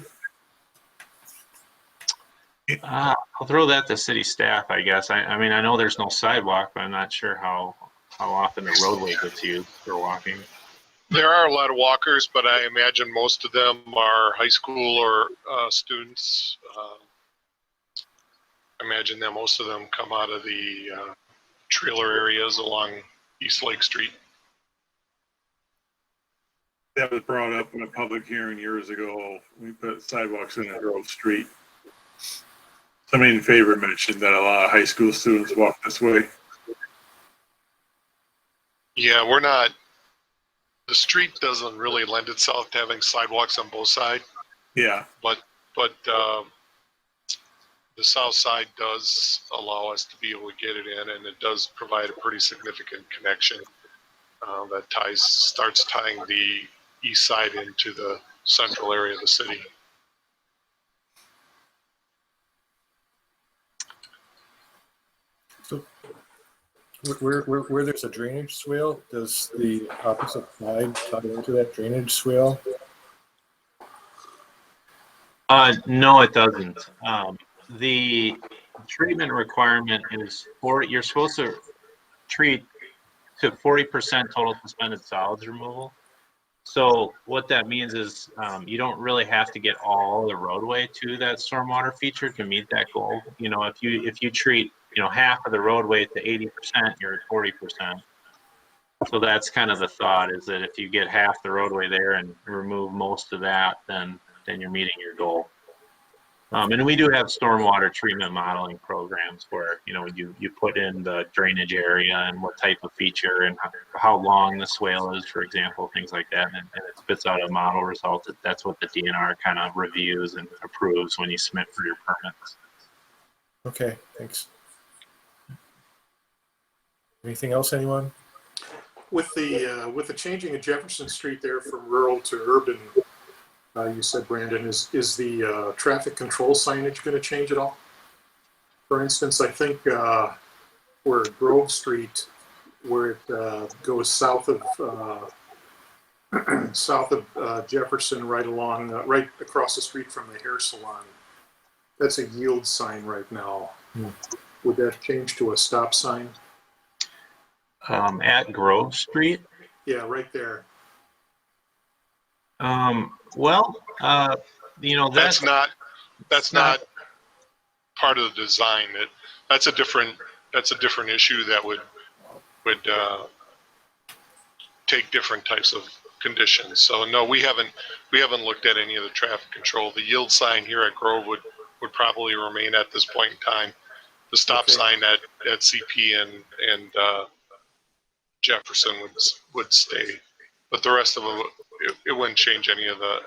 S10: I'll throw that to city staff, I guess. I mean, I know there's no sidewalk, but I'm not sure how often the roadway gets used for walking.
S6: There are a lot of walkers, but I imagine most of them are high school or students. I imagine that most of them come out of the trailer areas along East Lake Street.
S4: That was brought up in a public hearing years ago. We put sidewalks in the Grove Street. Somebody in favor mentioned that a lot of high school students walk this way.
S6: Yeah, the street doesn't really lend itself to having sidewalks on both sides,
S4: Yeah.
S6: but the south side does allow us to be able to get it in, and it does provide a pretty significant connection that starts tying the east side into the central area of the city.
S2: So where there's a drainage swale, does the opposite side tie into that drainage swale?
S10: No, it doesn't. The treatment requirement is you're supposed to treat to 40% total suspended solids removal. So what that means is you don't really have to get all the roadway to that stormwater feature to meet that goal. If you treat half of the roadway to 80%, you're at 40%. So that's kind of the thought, is that if you get half the roadway there and remove most of that, then you're meeting your goal. And we do have stormwater treatment modeling programs where you put in the drainage area and what type of feature and how long the swale is, for example, things like that, and it spits out a model result. That's what the DNR kind of reviews and approves when you submit for your permits.
S2: Okay, thanks. Anything else, anyone?
S8: With the changing of Jefferson Street there from rural to urban, you said, Brandon, is the traffic control signage going to change at all? For instance, I think where Grove Street, where it goes south of Jefferson, right across the street from the hair salon, that's a yield sign right now. Would that change to a stop sign?
S10: At Grove Street?
S8: Yeah, right there.
S6: That's not part of the design. That's a different issue that would take different types of conditions. So no, we haven't looked at any of the traffic control. The yield sign here at Grove would probably remain at this point in time. The stop sign at CP and Jefferson would stay, but the rest of it wouldn't change any of the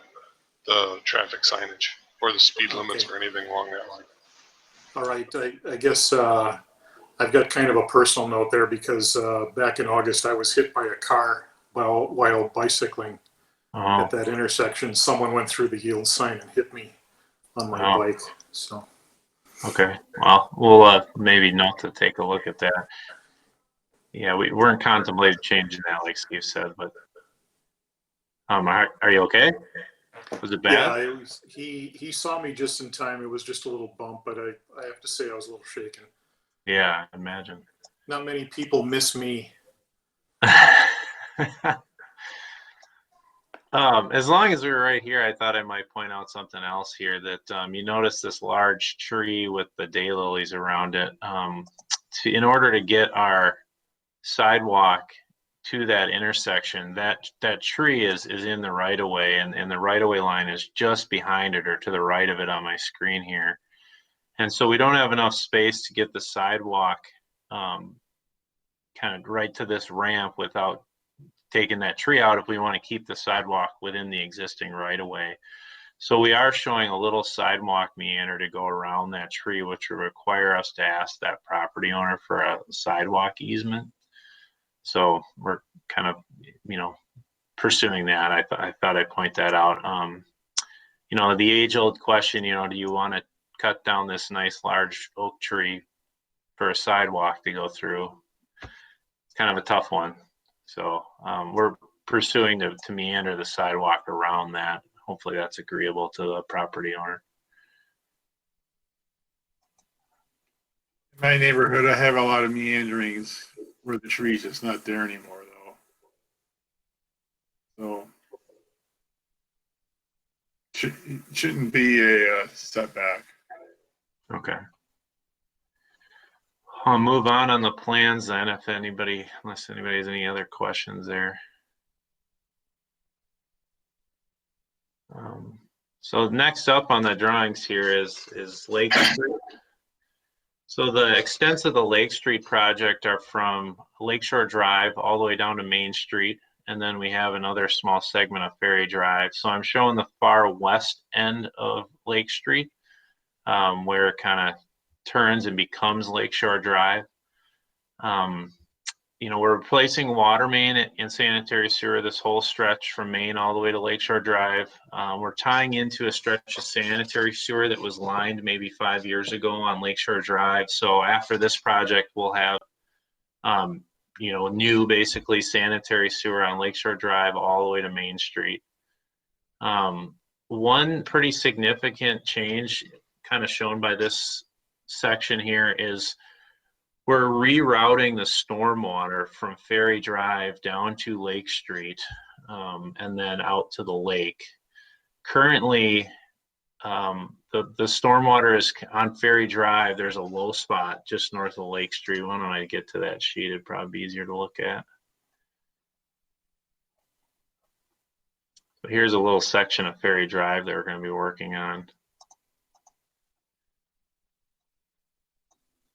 S6: traffic signage or the speed limits or anything along that line.
S8: All right, I guess I've got kind of a personal note there because back in August I was hit by a car while bicycling at that intersection. Someone went through the yield sign and hit me on my bike. So.
S10: Okay, well, we'll maybe note to take a look at that. Yeah, we weren't contemplating changing that, like Steve said, but are you okay? Was it
S8: Yeah,
S10: bad?
S8: it was, he saw me just in time. It was just a little bump, but I have to say I was a little shaken.
S10: Yeah, I imagine.
S8: Not many people miss me.
S10: As long as we were right here, I thought I might point out something else here that you notice this large tree with the daylilies around it. In order to get our sidewalk to that intersection, that tree is in the right of way, and the right of way line is just behind it or to the right of it on my screen here. And so we don't have enough space to get the sidewalk kind of right to this ramp without taking that tree out if we want to keep the sidewalk within the existing right of way. So we are showing a little sidewalk meander to go around that tree, which will require us to ask that property owner for a sidewalk easement. So we're kind of, pursuing that. I thought I'd point that out. The age-old question, do you want to cut down this nice large oak tree for a sidewalk to go through? It's kind of a tough one. So we're pursuing to meander the sidewalk around that. Hopefully that's agreeable to the property owner.
S4: In my neighborhood, I have a lot of meanderings where the trees just not there anymore, though. So shouldn't be a setback.
S10: Okay. I'll move on the plans then, unless anybody has any other questions there. So next up on the drawings here is Lake Street. So the extents of the Lake Street project are from Lakeshore Drive all the way down to Main Street. And then we have another small segment of Ferry Drive. So I'm showing the far west end of Lake Street, where it kind of turns and becomes Lakeshore Drive. We're replacing water main and sanitary sewer this whole stretch from Main all the way to Lakeshore Drive. We're tying into a stretch of sanitary sewer that was lined maybe 5 years ago on Lakeshore Drive. So after this project, we'll have, new basically sanitary sewer on Lakeshore Drive all the way to Main Street. One pretty significant change kind of shown by this section here is we're rerouting the stormwater from Ferry Drive down to Lake Street and then out to the lake. Currently, the stormwater is on Ferry Drive. There's a low spot just north of Lake Street. Why don't I get to that sheet? It'd probably be easier to look at. So here's a little section of Ferry Drive that we're going to be working on.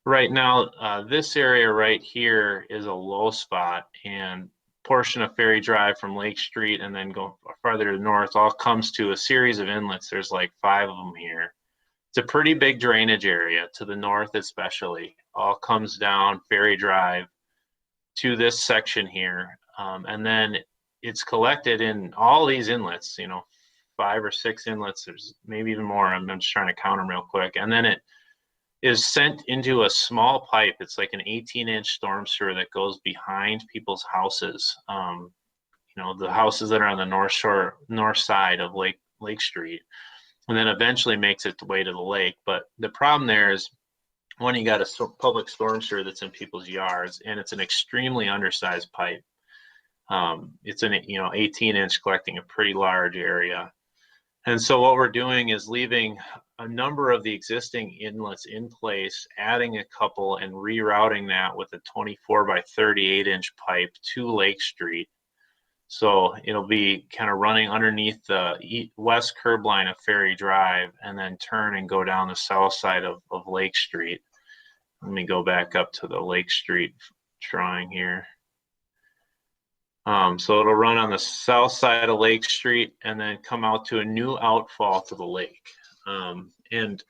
S10: Right now, this area right here is a low spot, and portion of Ferry Drive from Lake Street and then go farther to the north all comes to a series of inlets. There's like 5 of them here. It's a pretty big drainage area to the north especially. All comes down Ferry Drive to this section here. And then it's collected in all these inlets, 5 or 6 inlets. There's maybe even more. I'm just trying to count them real quick. And then it is sent into a small pipe. It's like an 18-inch storm sewer that goes behind people's houses. The houses that are on the north side of Lake Street, and then eventually makes its way to the lake. But the problem there is when you got a public storm sewer that's in people's yards, and it's an extremely undersized pipe. It's an 18-inch collecting a pretty large area. And so what we're doing is leaving a number of the existing inlets in place, adding a couple and rerouting that with a 24 by 38-inch pipe to Lake Street. So it'll be kind of running underneath the west curb line of Ferry Drive and then turn and go down the south side of Lake Street. Let me go back up to the Lake Street drawing here. So it'll run on the south side of Lake Street and then come out to a new outfall to the lake. And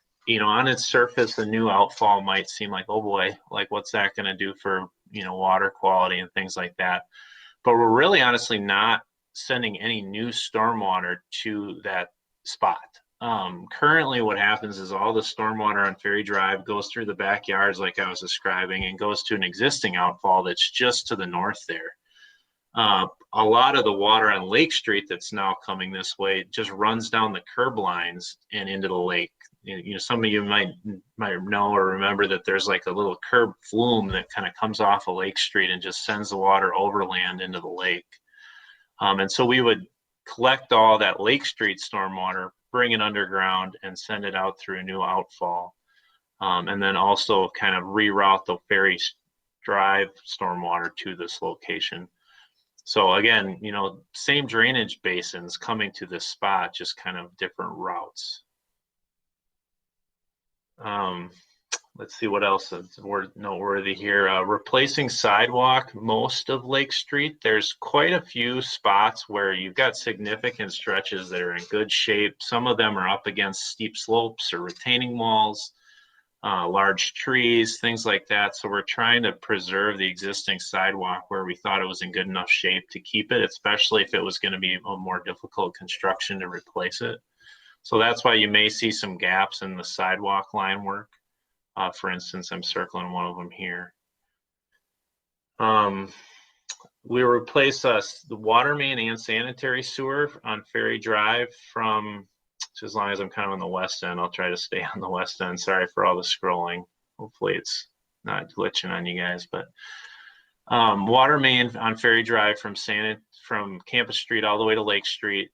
S10: on its surface, the new outfall might seem like, oh boy, like what's that going to do for, water quality and things like that. But we're really honestly not sending any new stormwater to that spot. Currently what happens is all the stormwater on Ferry Drive goes through the backyards like I was describing and goes to an existing outfall that's just to the north there. A lot of the water on Lake Street that's now coming this way just runs down the curb lines and into the lake. You know, some of you might know or remember that there's like a little curb flume that kind of comes off of Lake Street and just sends the water overland into the lake. And so we would collect all that Lake Street stormwater, bring it underground, and send it out through a new outfall. And then also kind of reroute the Ferry Drive stormwater to this location. So again, you know, same drainage basins coming to this spot, just kind of different routes. Let's see what else is noteworthy here. Replacing sidewalk most of Lake Street. There's quite a few spots where you've got significant stretches that are in good shape. Some of them are up against steep slopes or retaining walls, large trees, things like that. So we're trying to preserve the existing sidewalk where we thought it was in good enough shape to keep it, especially if it was going to be a more difficult construction to replace it. So that's why you may see some gaps in the sidewalk line work. For instance, I'm circling one of them here. We replace the water main and sanitary sewer on Ferry Drive from, as long as I'm kind of on the west end, I'll try to stay on the west end. Sorry for all the scrolling. Hopefully it's not glitching on you guys, but water main on Ferry Drive from Campus Street all the way to Lake Street.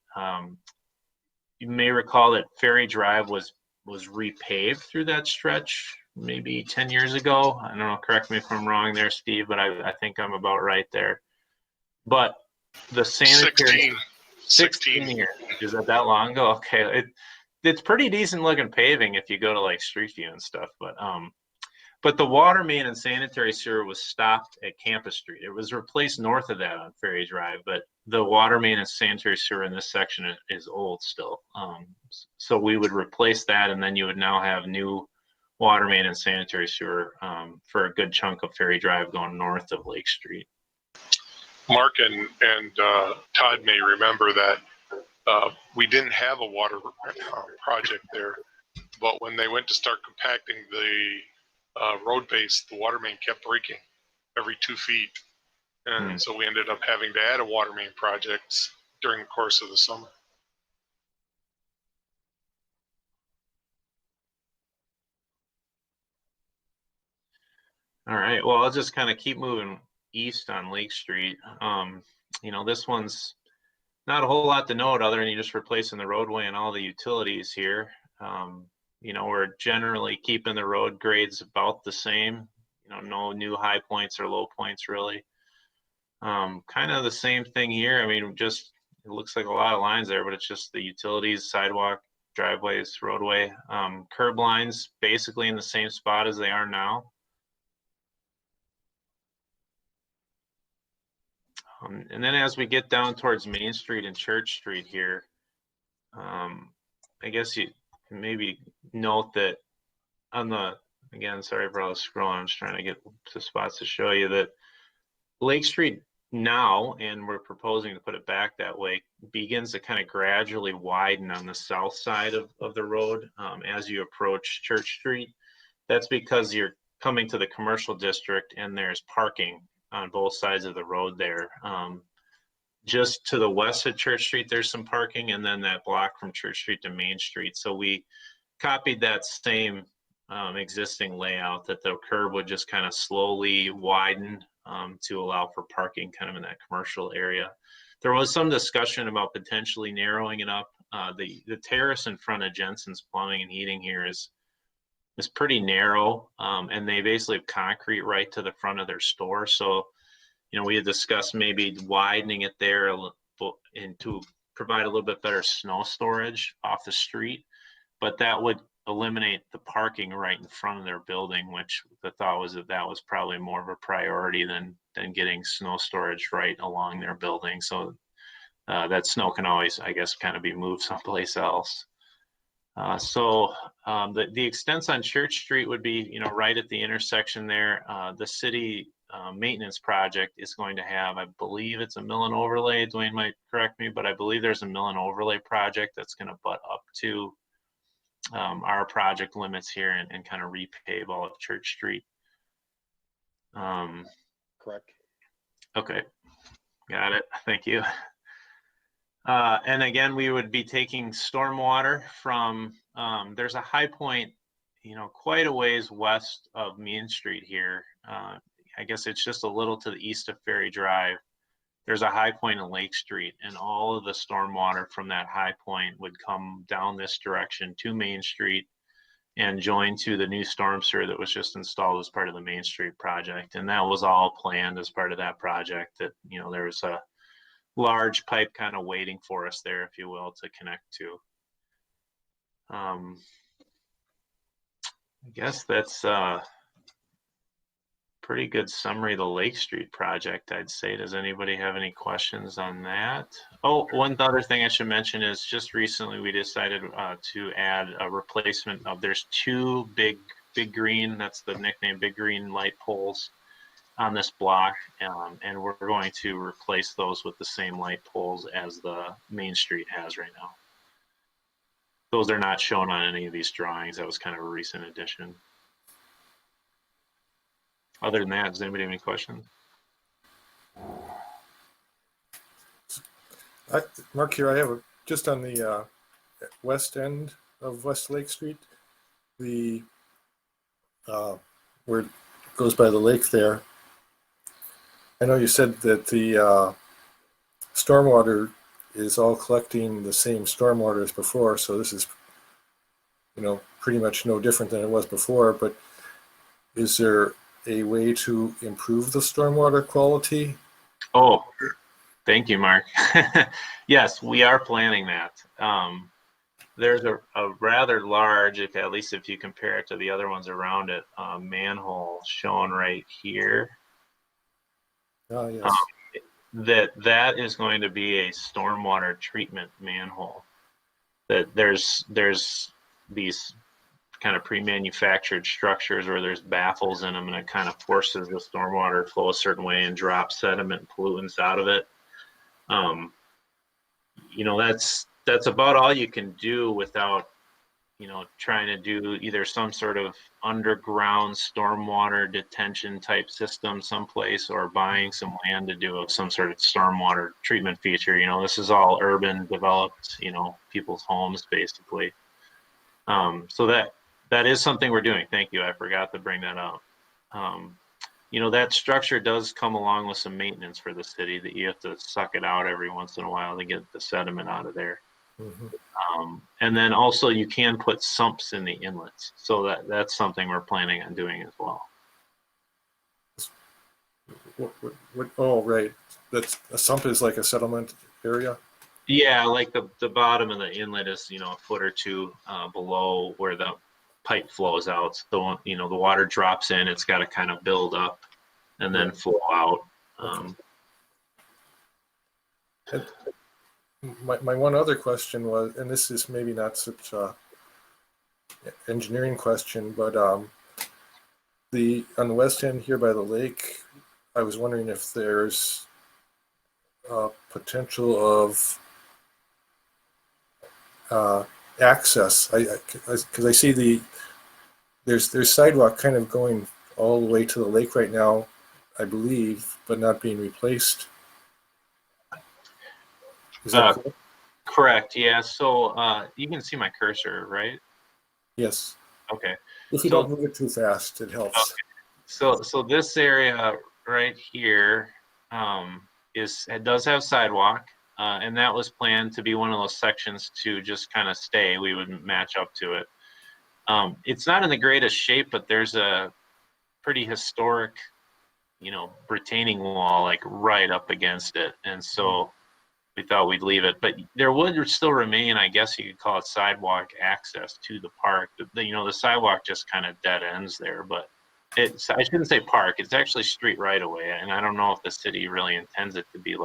S10: You may recall that Ferry Drive was repaved through that stretch maybe 10 years ago. I don't know, correct me if I'm wrong there, Steve, but I think I'm about right there. But the sanitary 16 years. Is that long ago? Okay. It's pretty decent looking paving if you go to like Street View and stuff, but the water main and sanitary sewer was stopped at Campus Street. It was replaced north of that on Ferry Drive, but the water main and sanitary sewer in this section is old still. So we would replace that, and then you would now have new water main and sanitary sewer for a good chunk of Ferry Drive going north of Lake Street.
S6: Mark and Todd may remember that we didn't have a water project there, but when they went to start compacting the road base, the water main kept breaking every 2 feet. And so we ended up having to add a water main project during the course of the summer.
S10: All right, well, I'll just kind of keep moving east on Lake Street. You know, this one's not a whole lot to note other than you just replacing the roadway and all the utilities here. You know, we're generally keeping the road grades about the same. You know, no new high points or low points really. Kind of the same thing here. I mean, just it looks like a lot of lines there, but it's just the utilities, sidewalk, driveways, roadway, curb lines basically in the same spot as they are now. And then as we get down towards Main Street and Church Street here, I guess you can maybe note that on the, again, sorry for all the scrolling, I'm just trying to get to spots to show you that Lake Street now, and we're proposing to put it back that way, begins to kind of gradually widen on the south side of the road as you approach Church Street. That's because you're coming to the commercial district and there's parking on both sides of the road there. Just to the west of Church Street, there's some parking, and then that block from Church Street to Main Street. So we copied that same existing layout, that the curb would just kind of slowly widen to allow for parking kind of in that commercial area. There was some discussion about potentially narrowing it up. The terrace in front of Jensen's Plumbing and Heating here is pretty narrow, and they basically have concrete right to the front of their store. So, you know, we had discussed maybe widening it there and to provide a little bit better snow storage off the street, but that would eliminate the parking right in front of their building, which the thought was that was probably more of a priority than getting snow storage right along their building. So that snow can always, I guess, kind of be moved someplace else. The extents on Church Street would be, you know, right at the intersection there. The city maintenance project is going to have, I believe it's a mill and overlay. Dwayne might correct me, but I believe there's a mill and overlay project that's going to butt up to our project limits here and kind of repave all of Church Street.
S11: Correct.
S10: Okay. Got it. Thank you. And again, we would be taking stormwater from, there's a high point, quite a ways west of Main Street here. I guess it's just a little to the east of Ferry Drive. There's a high point in Lake Street, and all of the stormwater from that high point would come down this direction to Main Street and join to the new storm sewer that was just installed as part of the Main Street project. And that was all planned as part of that project, that, there was a large pipe kind of waiting for us there, if you will, to connect to. I guess that's a pretty good summary of the Lake Street project, I'd say. Does anybody have any questions on that? Oh, one other thing I should mention is just recently we decided to add a replacement of, there's two big green, that's the nickname, big green light poles on this block, and we're going to replace those with the same light poles as the Main Street has right now. Those are not shown on any of these drawings. That was kind of a recent addition. Other than that, does anybody have any questions?
S2: Mark, here I have just on the west end of West Lake Street, the where it goes by the lake there. I know you said that the stormwater is all collecting the same stormwater as before, so this is, pretty much no different than it was before, but is there a way to improve the stormwater quality?
S10: Oh, thank you, Mark. Yes, we are planning that. There's a rather large, at least if you compare it to the other ones around it, manhole shown right here.
S2: Oh, yes.
S10: That is going to be a stormwater treatment manhole. That there's these kind of pre-manufactured structures where there's baffles in them, and it kind of forces the stormwater to flow a certain way and drop sediment and pollutants out of it. That's about all you can do without, trying to do either some sort of underground stormwater detention type system someplace, or buying some land to do some sort of stormwater treatment feature. This is all urban developed, people's homes basically. So that is something we're doing. Thank you. I forgot to bring that up. That structure does come along with some maintenance for the city, that you have to suck it out every once in a while to get the sediment out of there.
S2: Mm-hmm.
S10: And then also you can put sumps in the inlets. So that's something we're planning on doing as well.
S2: Oh, right. That's a sump is like a settlement area?
S10: Yeah, like the bottom of the inlet is, a foot or two below where the pipe flows out. So, the water drops in, it's got to kind of build up and then flow out.
S2: And my one other question was, and this is maybe not such a engineering question, but on the west end here by the lake, I was wondering if there's potential of access. Because I see there's sidewalk kind of going all the way to the lake right now, I believe, but not being replaced. Is that correct?
S10: Correct. Yeah. So you can see my cursor, right?
S2: Yes.
S10: Okay.
S2: If you don't move it too fast, it helps.
S10: Okay. So this area right here it does have sidewalk, and that was planned to be one of those sections to just kind of stay. We would match up to it. It's not in the greatest shape, but there's a pretty historic, retaining wall like right up against it, and so we thought we'd leave it. But there would still remain, I guess you could call it, sidewalk access to the park. The sidewalk just kind of dead ends there, but I shouldn't say park. It's actually street right away, and I don't know if the city really intends it to be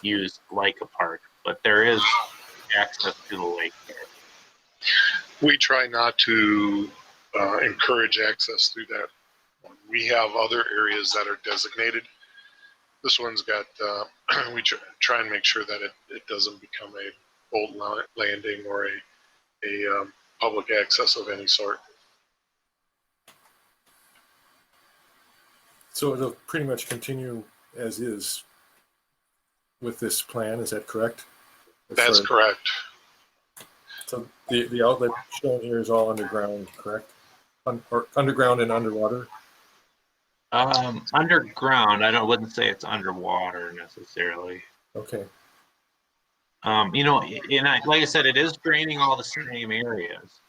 S10: used like a park, but there is access to the lake there.
S6: We try not to encourage access through that. We have other areas that are designated. This one's got, we try and make sure that it doesn't become a boat landing or a public access of any sort.
S2: So it'll pretty much continue as is with this plan. Is that correct?
S6: That's correct.
S2: So the outlet shown here is all underground, correct? Or underground and underwater?
S10: Underground, wouldn't say it's underwater necessarily.
S2: Okay.
S10: Like I said, it is draining all the same areas.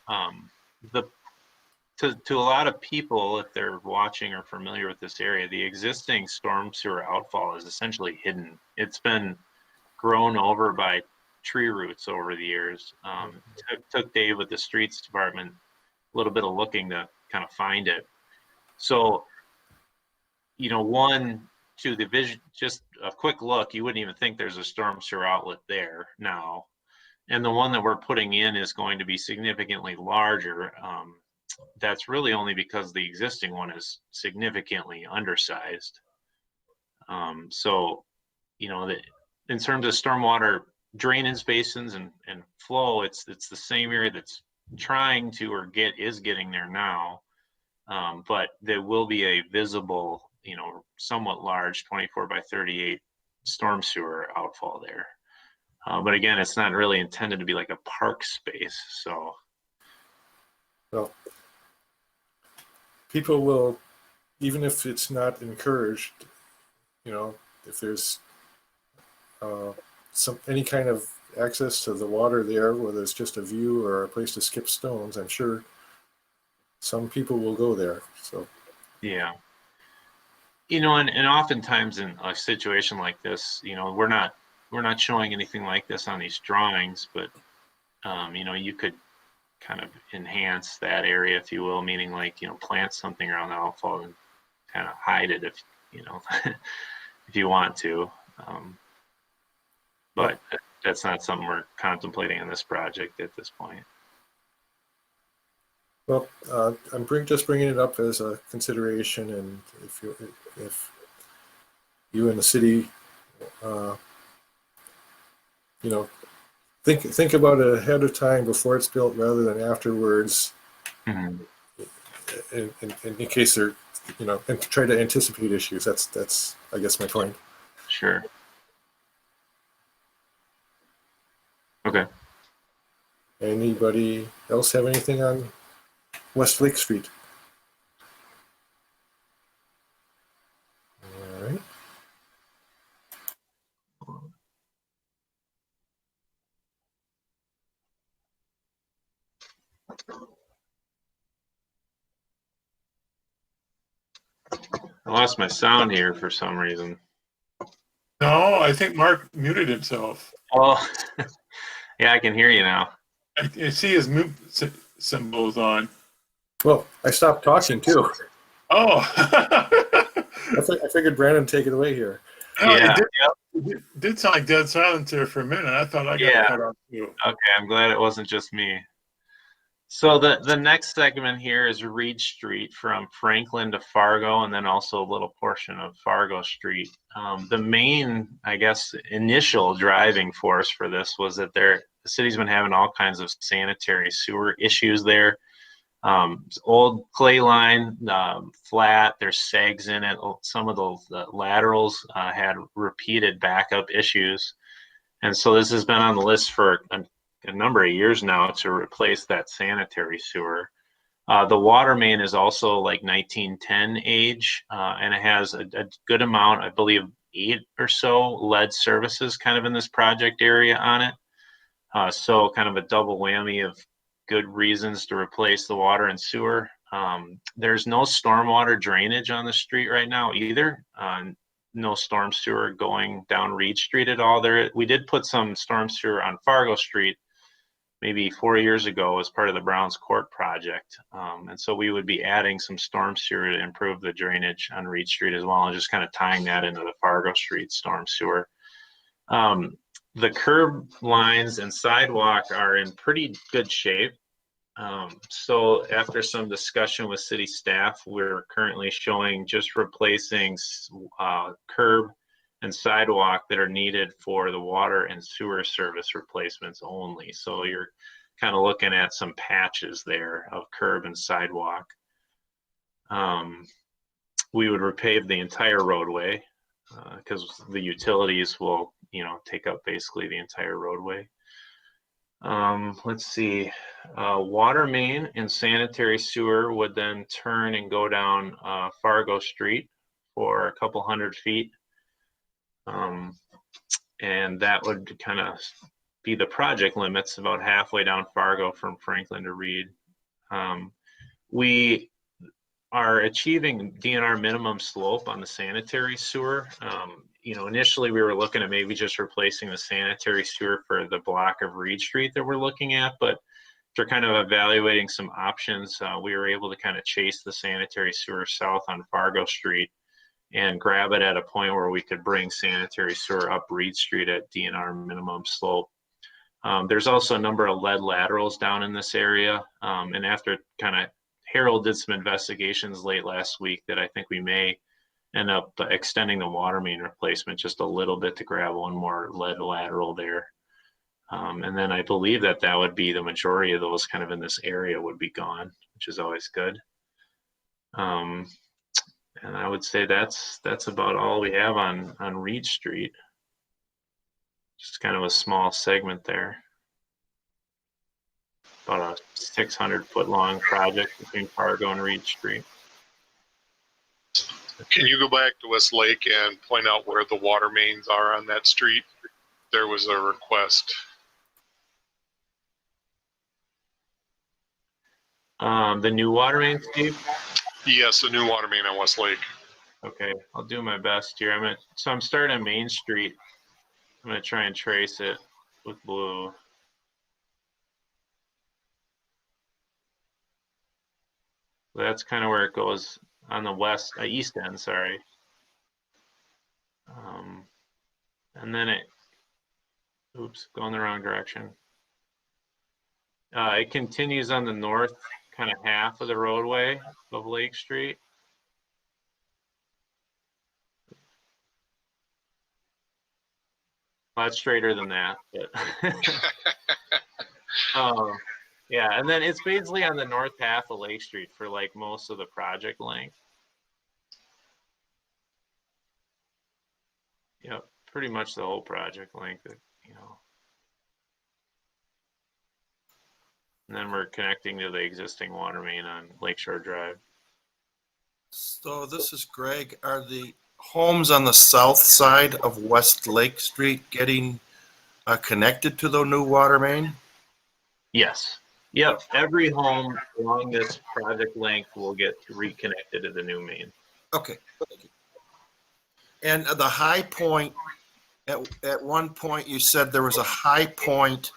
S10: To a lot of people, if they're watching or familiar with this area, the existing storm sewer outfall is essentially hidden. It's been grown over by tree roots over the years. Took Dave with the streets department a little bit of looking to kind of find it. So, to the vision, just a quick look, you wouldn't even think there's a storm sewer outlet there now. And the one that we're putting in is going to be significantly larger. That's really only because the existing one is significantly undersized. So, in terms of stormwater drainage basins and flow, it's the same area that's trying to is getting there now. But there will be a visible, somewhat large 24 by 38 storm sewer outfall there. But again, it's not really intended to be like a park space. So,
S2: Well, people will, even if it's not encouraged, if there's any kind of access to the water there, whether it's just a view or a place to skip stones, I'm sure some people will go there. So
S10: yeah. And oftentimes in a situation like this, we're not showing anything like this on these drawings, but you could kind of enhance that area, if you will, meaning like, plant something around the outfall and kind of hide it if if you want to. But that's not something we're contemplating on this project at this point.
S2: Well, I'm just bringing it up as a consideration, and if you and the city, think about it ahead of time before it's built rather than afterwards,
S10: Mm-hmm.
S2: in case they're, and try to anticipate issues. That's I guess my point.
S10: Sure. Okay.
S2: Anybody else have anything on West Lake Street? All right.
S10: I lost my sound here for some reason.
S4: No, I think Mark muted himself.
S10: Oh, yeah, I can hear you now.
S4: I see his mute symbols on.
S2: Well, I stopped talking too.
S4: Oh.
S2: I figured Brandon would take it away here.
S4: No,
S10: Yeah.
S4: it did sound like dead silence there for a minute. I thought I got cut off too.
S10: Okay, I'm glad it wasn't just me. So the next segment here is Reed Street from Franklin to Fargo, and then also a little portion of Fargo Street. The main, I guess, initial driving force for this was that the city's been having all kinds of sanitary sewer issues there. Old clay line, flat, there's sags in it. Some of the laterals had repeated backup issues. And so this has been on the list for a number of years now to replace that sanitary sewer. The water main is also like 1910 age, and it has a good amount, I believe 8 or so lead services kind of in this project area on it. So kind of a double whammy of good reasons to replace the water and sewer. There's no stormwater drainage on the street right now either. No storm sewer going down Reed Street at all. We did put some storm sewer on Fargo Street maybe 4 years ago as part of the Browns Court project. And so we would be adding some storm sewer to improve the drainage on Reed Street as well, and just kind of tying that into the Fargo Street storm sewer. The curb lines and sidewalk are in pretty good shape. So after some discussion with city staff, we're currently showing just replacing curb and sidewalk that are needed for the water and sewer service replacements only. So you're kind of looking at some patches there of curb and sidewalk. We would repave the entire roadway because the utilities will take up basically the entire roadway. Let's see, water main and sanitary sewer would then turn and go down Fargo Street for a couple 100 feet. And that would kind of be the project limits, about halfway down Fargo from Franklin to Reed. We are achieving DNR minimum slope on the sanitary sewer. Initially we were looking at maybe just replacing the sanitary sewer for the block of Reed Street that we're looking at, but after kind of evaluating some options, we were able to kind of chase the sanitary sewer south on Fargo Street and grab it at a point where we could bring sanitary sewer up Reed Street at DNR minimum slope. There's also a number of lead laterals down in this area, and after kind of Harold did some investigations late last week that I think we may end up extending the water main replacement just a little bit to grab one more lead lateral there. And then I believe that would be the majority of those kind of in this area would be gone, which is always good. And I would say that's about all we have on Reed Street. Just kind of a small segment there. About a 600-foot long project between Fargo and Reed Street.
S6: Can you go back to Westlake and point out where the water mains are on that street? There was a request.
S10: The new water main, Steve?
S6: Yes, the new water main on Westlake.
S10: Okay, I'll do my best here. I'm starting on Main Street. I'm gonna try and trace it with blue. That's kind of where it goes on the east end, sorry. And then going the wrong direction. It continues on the north kind of half of the roadway of Lake Street. A lot straighter than that, but yeah, and then it's basically on the north half of Lake Street for like most of the project length. Yep, pretty much the whole project length, And then we're connecting to the existing water main on Lakeshore Drive.
S9: So this is Greg. Are the homes on the south side of West Lake Street getting connected to the new water main?
S10: Yes. Yep. Every home along this project length will get reconnected to the new main.
S9: Okay. And the high point, at one point you said there was a high point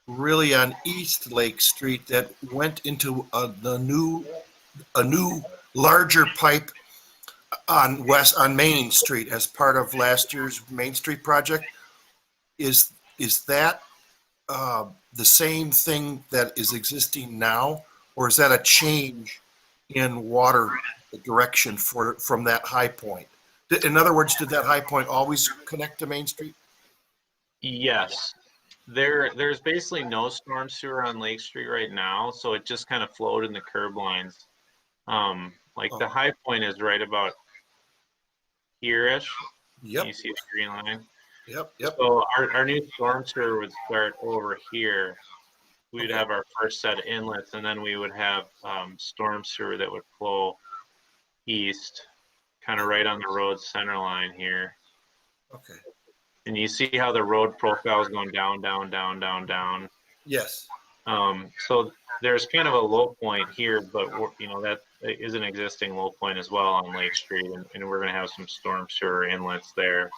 S9: really on East Lake Street that went into a new larger pipe on Main Street as part of last year's Main Street project. Is that the same thing that is existing now, or is that a change in water direction from that high point? In other words, did that high point always connect to Main Street?
S10: Yes. There's basically no storm sewer on Lake Street right now, so it just kind of flowed in the curb lines. The high point is right about here-ish.
S9: Yep.
S10: You see the green line?
S9: Yep.
S10: So our new storm sewer would start over here. We'd have our first set of inlets, and then we would have storm sewer that would flow east, kind of right on the road center line here.
S9: Okay.
S10: And you see how the road profile is going down, down, down, down, down.
S9: Yes.
S10: So there's kind of a low point here, but that is an existing low point as well on Lake Street, and we're going to have some storm sewer inlets there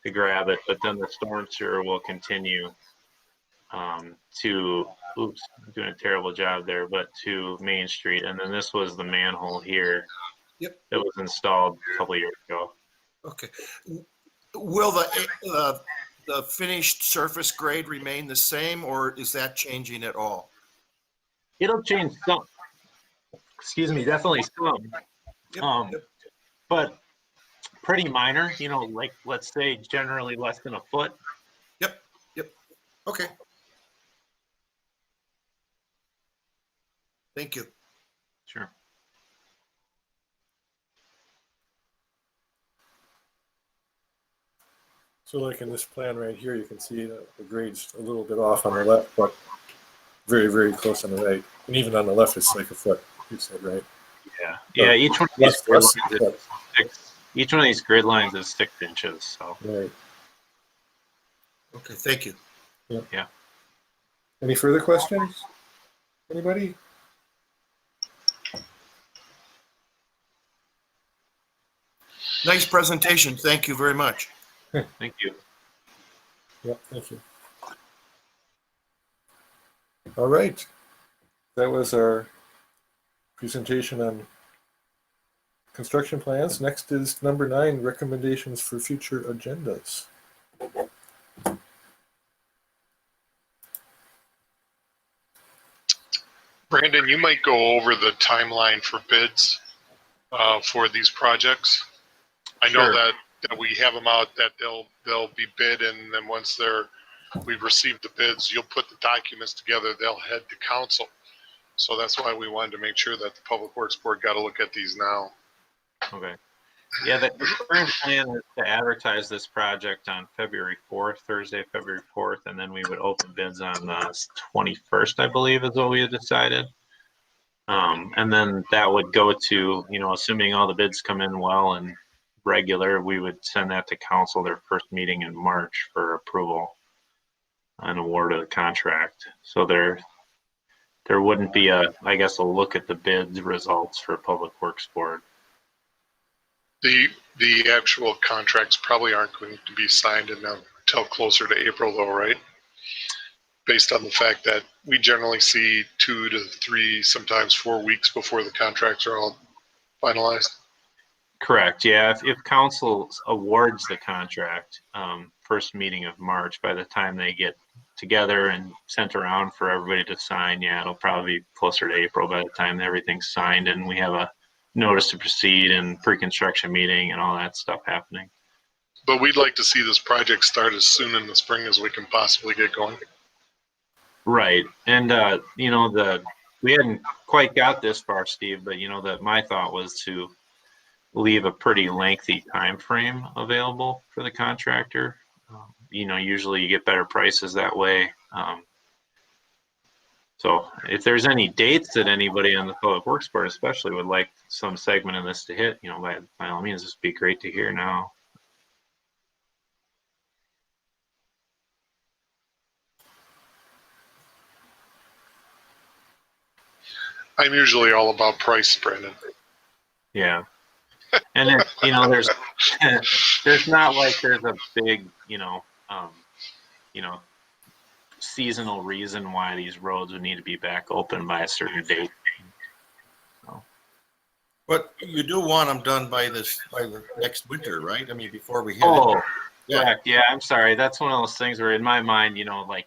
S10: to grab it. But then the storm sewer will continue to, I'm doing a terrible job there, but to Main Street. And then this was the manhole here.
S9: Yep.
S10: That was installed a couple of years ago.
S9: Okay. Will the finished surface grade remain the same, or is that changing at all?
S10: It'll change some. Excuse me, definitely some.
S9: Yep.
S10: But pretty minor, like let's say generally less than a foot.
S9: Yep. Okay. Thank you.
S10: Sure.
S2: So like in this plan right here, you can see the grade's a little bit off on the left, but very, very close on the right. And even on the left, it's like a foot, you said, right?
S10: Yeah. Yeah. Each one of these
S2: Less,
S10: grid
S2: less
S10: lines
S2: than a foot.
S10: is each one of these grid lines is 6 inches. So
S2: Right.
S9: Okay, thank you.
S10: yeah.
S2: Any further questions? Anybody?
S9: Nice presentation. Thank you very much.
S10: Thank you.
S2: Yep, thank you. All right. That was our presentation on construction plans. Next is number 9, recommendations for future agendas.
S6: Brandon, you might go over the timeline for bids for these projects. I know
S10: Sure.
S6: that we have them out, that they'll be bid, and then once we've received the bids, you'll put the documents together, they'll head to council. So that's why we wanted to make sure that the Public Works Board got to look at these now.
S10: Okay. Yeah, the current plan is to advertise this project on February 4th, Thursday, February 4th, and then we would open bids on the 21st, I believe, is what we had decided. And then that would go to, assuming all the bids come in well and regular, we would send that to council, their first meeting in March for approval and award of the contract. So there wouldn't be a look at the bids results for Public Works Board.
S6: The actual contracts probably aren't going to be signed until closer to April, though, right? Based on the fact that we generally see 2 to 3, sometimes 4 weeks before the contracts are all finalized.
S10: Correct. Yeah. If council awards the contract, first meeting of March, by the time they get together and sent around for everybody to sign, yeah, it'll probably be closer to April by the time everything's signed and we have a notice to proceed and pre-construction meeting and all that stuff happening.
S6: But we'd like to see this project start as soon in the spring as we can possibly get going.
S10: Right. And, we hadn't quite got this far, Steve, but my thought was to leave a pretty lengthy time frame available for the contractor. Usually you get better prices that way. So if there's any dates that anybody on the Public Works Board especially would like some segment of this to hit, by all means, this would be great to hear now.
S6: I'm usually all about price, Brandon.
S10: Yeah. And then, there's there's not like there's a big, seasonal reason why these roads would need to be back open by a certain date.
S9: But you do want them done by the next winter, right? I mean, before we hit
S10: Oh,
S9: it. Yeah.
S10: correct. Yeah, I'm sorry. That's one of those things where in my mind, like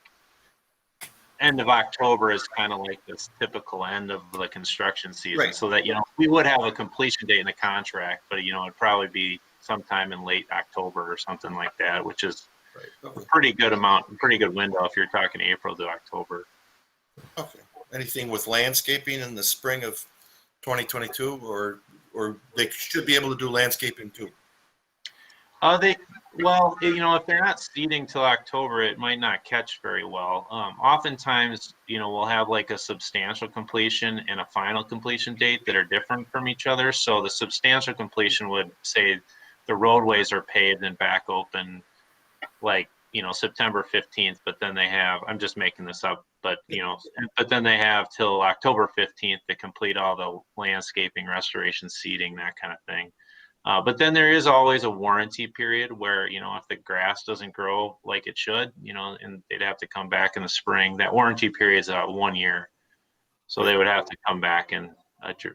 S10: end of October is kind of like this typical end of the construction season.
S9: Right.
S10: So that, we would have a completion date in the contract, but, it'd probably be sometime in late October or something like that, which is
S9: Right.
S10: a pretty good window if you're talking April to October.
S9: Okay. Anything with landscaping in the spring of 2022, or they should be able to do landscaping too?
S10: If they're not seeding till October, it might not catch very well. Oftentimes, we'll have like a substantial completion and a final completion date that are different from each other. So the substantial completion would say the roadways are paved and back open like, September 15th, but then they have, I'm just making this up, but then they have till October 15th to complete all the landscaping, restoration, seeding, that kind of thing. But then there is always a warranty period where, if the grass doesn't grow like it should, and they'd have to come back in the spring, that warranty period is about 1 year. So they would have to come back and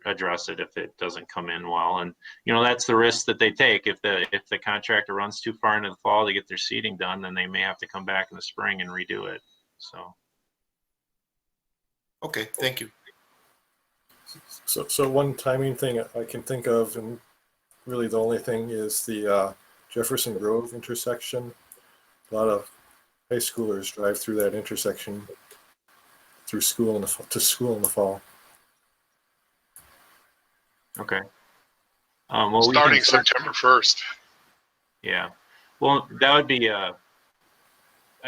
S10: address it if it doesn't come in well. And, that's the risk that they take. If the contractor runs too far into the fall to get their seeding done, then they may have to come back in the spring and redo it. So.
S9: Okay, thank you.
S2: So one timing thing I can think of, and really the only thing, is the Jefferson Grove intersection. A lot of high schoolers drive through that intersection to school in the fall.
S10: Okay.
S6: Starting September 1st.
S10: Yeah. Well, that would be, I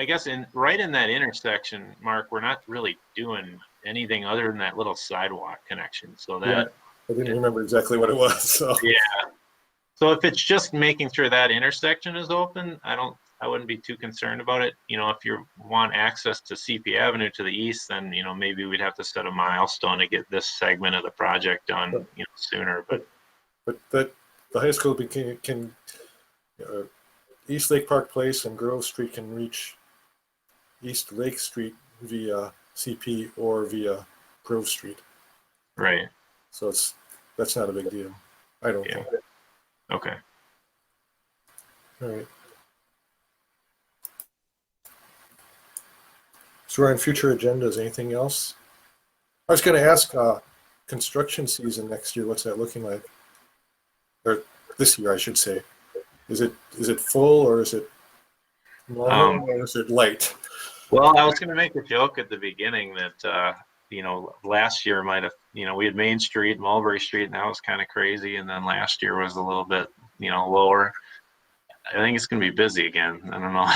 S10: guess, right in that intersection, Mark, we're not really doing anything other than that little sidewalk connection. So that,
S2: I didn't remember exactly what it was, so.
S10: yeah. So if it's just making sure that intersection is open, I wouldn't be too concerned about it. You know, if you want access to CP Avenue to the east, then, you know, maybe we'd have to set a milestone to get this segment of the project done, you know, sooner. But
S2: But the high school can East Lake Park Place and Grove Street can reach East Lake Street via CP or via Grove Street.
S10: right.
S2: So that's not a big deal, I don't
S10: Yeah.
S2: think.
S10: Okay.
S2: All right. So we're on future agendas. Anything else? I was going to ask construction season next year. What's that looking like? Or this year, I should say. Is it full or is it normal or is it light?
S10: Well, I was going to make a joke at the beginning that, you know, last year might have, you know, we had Main Street, Mulberry Street, and that was kind of crazy. And then last year was a little bit, you know, lower. I think it's going to be busy again. I don't know.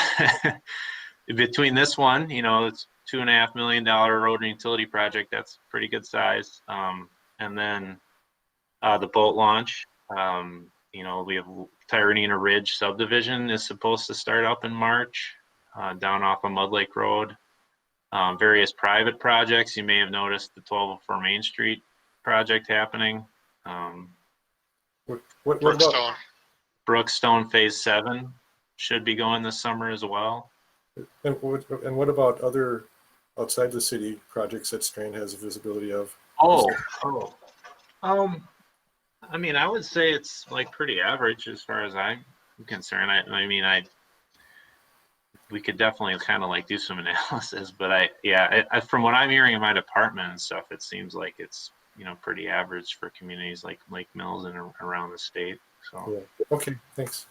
S10: Between this one, you know, it's $2.5 million road and utility project. That's pretty good size. And then the boat launch. You know, we have Tyranina Ridge subdivision is supposed to start up in March, down off of Mud Lake Road. Various private projects. You may have noticed the 1204 Main Street project happening.
S2: What about
S6: Brookstone.
S10: Brookstone Phase 7 should be going this summer as well.
S2: and what about other outside the city projects that Strand has visibility of?
S10: I mean, I would say it's like pretty average as far as I'm concerned. I mean, we could definitely kind of like do some analysis, but from what I'm hearing in my department and stuff, it seems like it's, you know, pretty average for communities like Lake Mills and around the state. So.
S2: Yeah. Okay, thanks.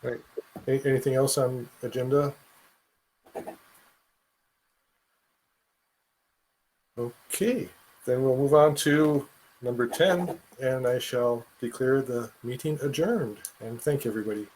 S2: All right. Anything else on agenda? Okay, then we'll move on to number 10, and I shall declare the meeting adjourned. And thank everybody.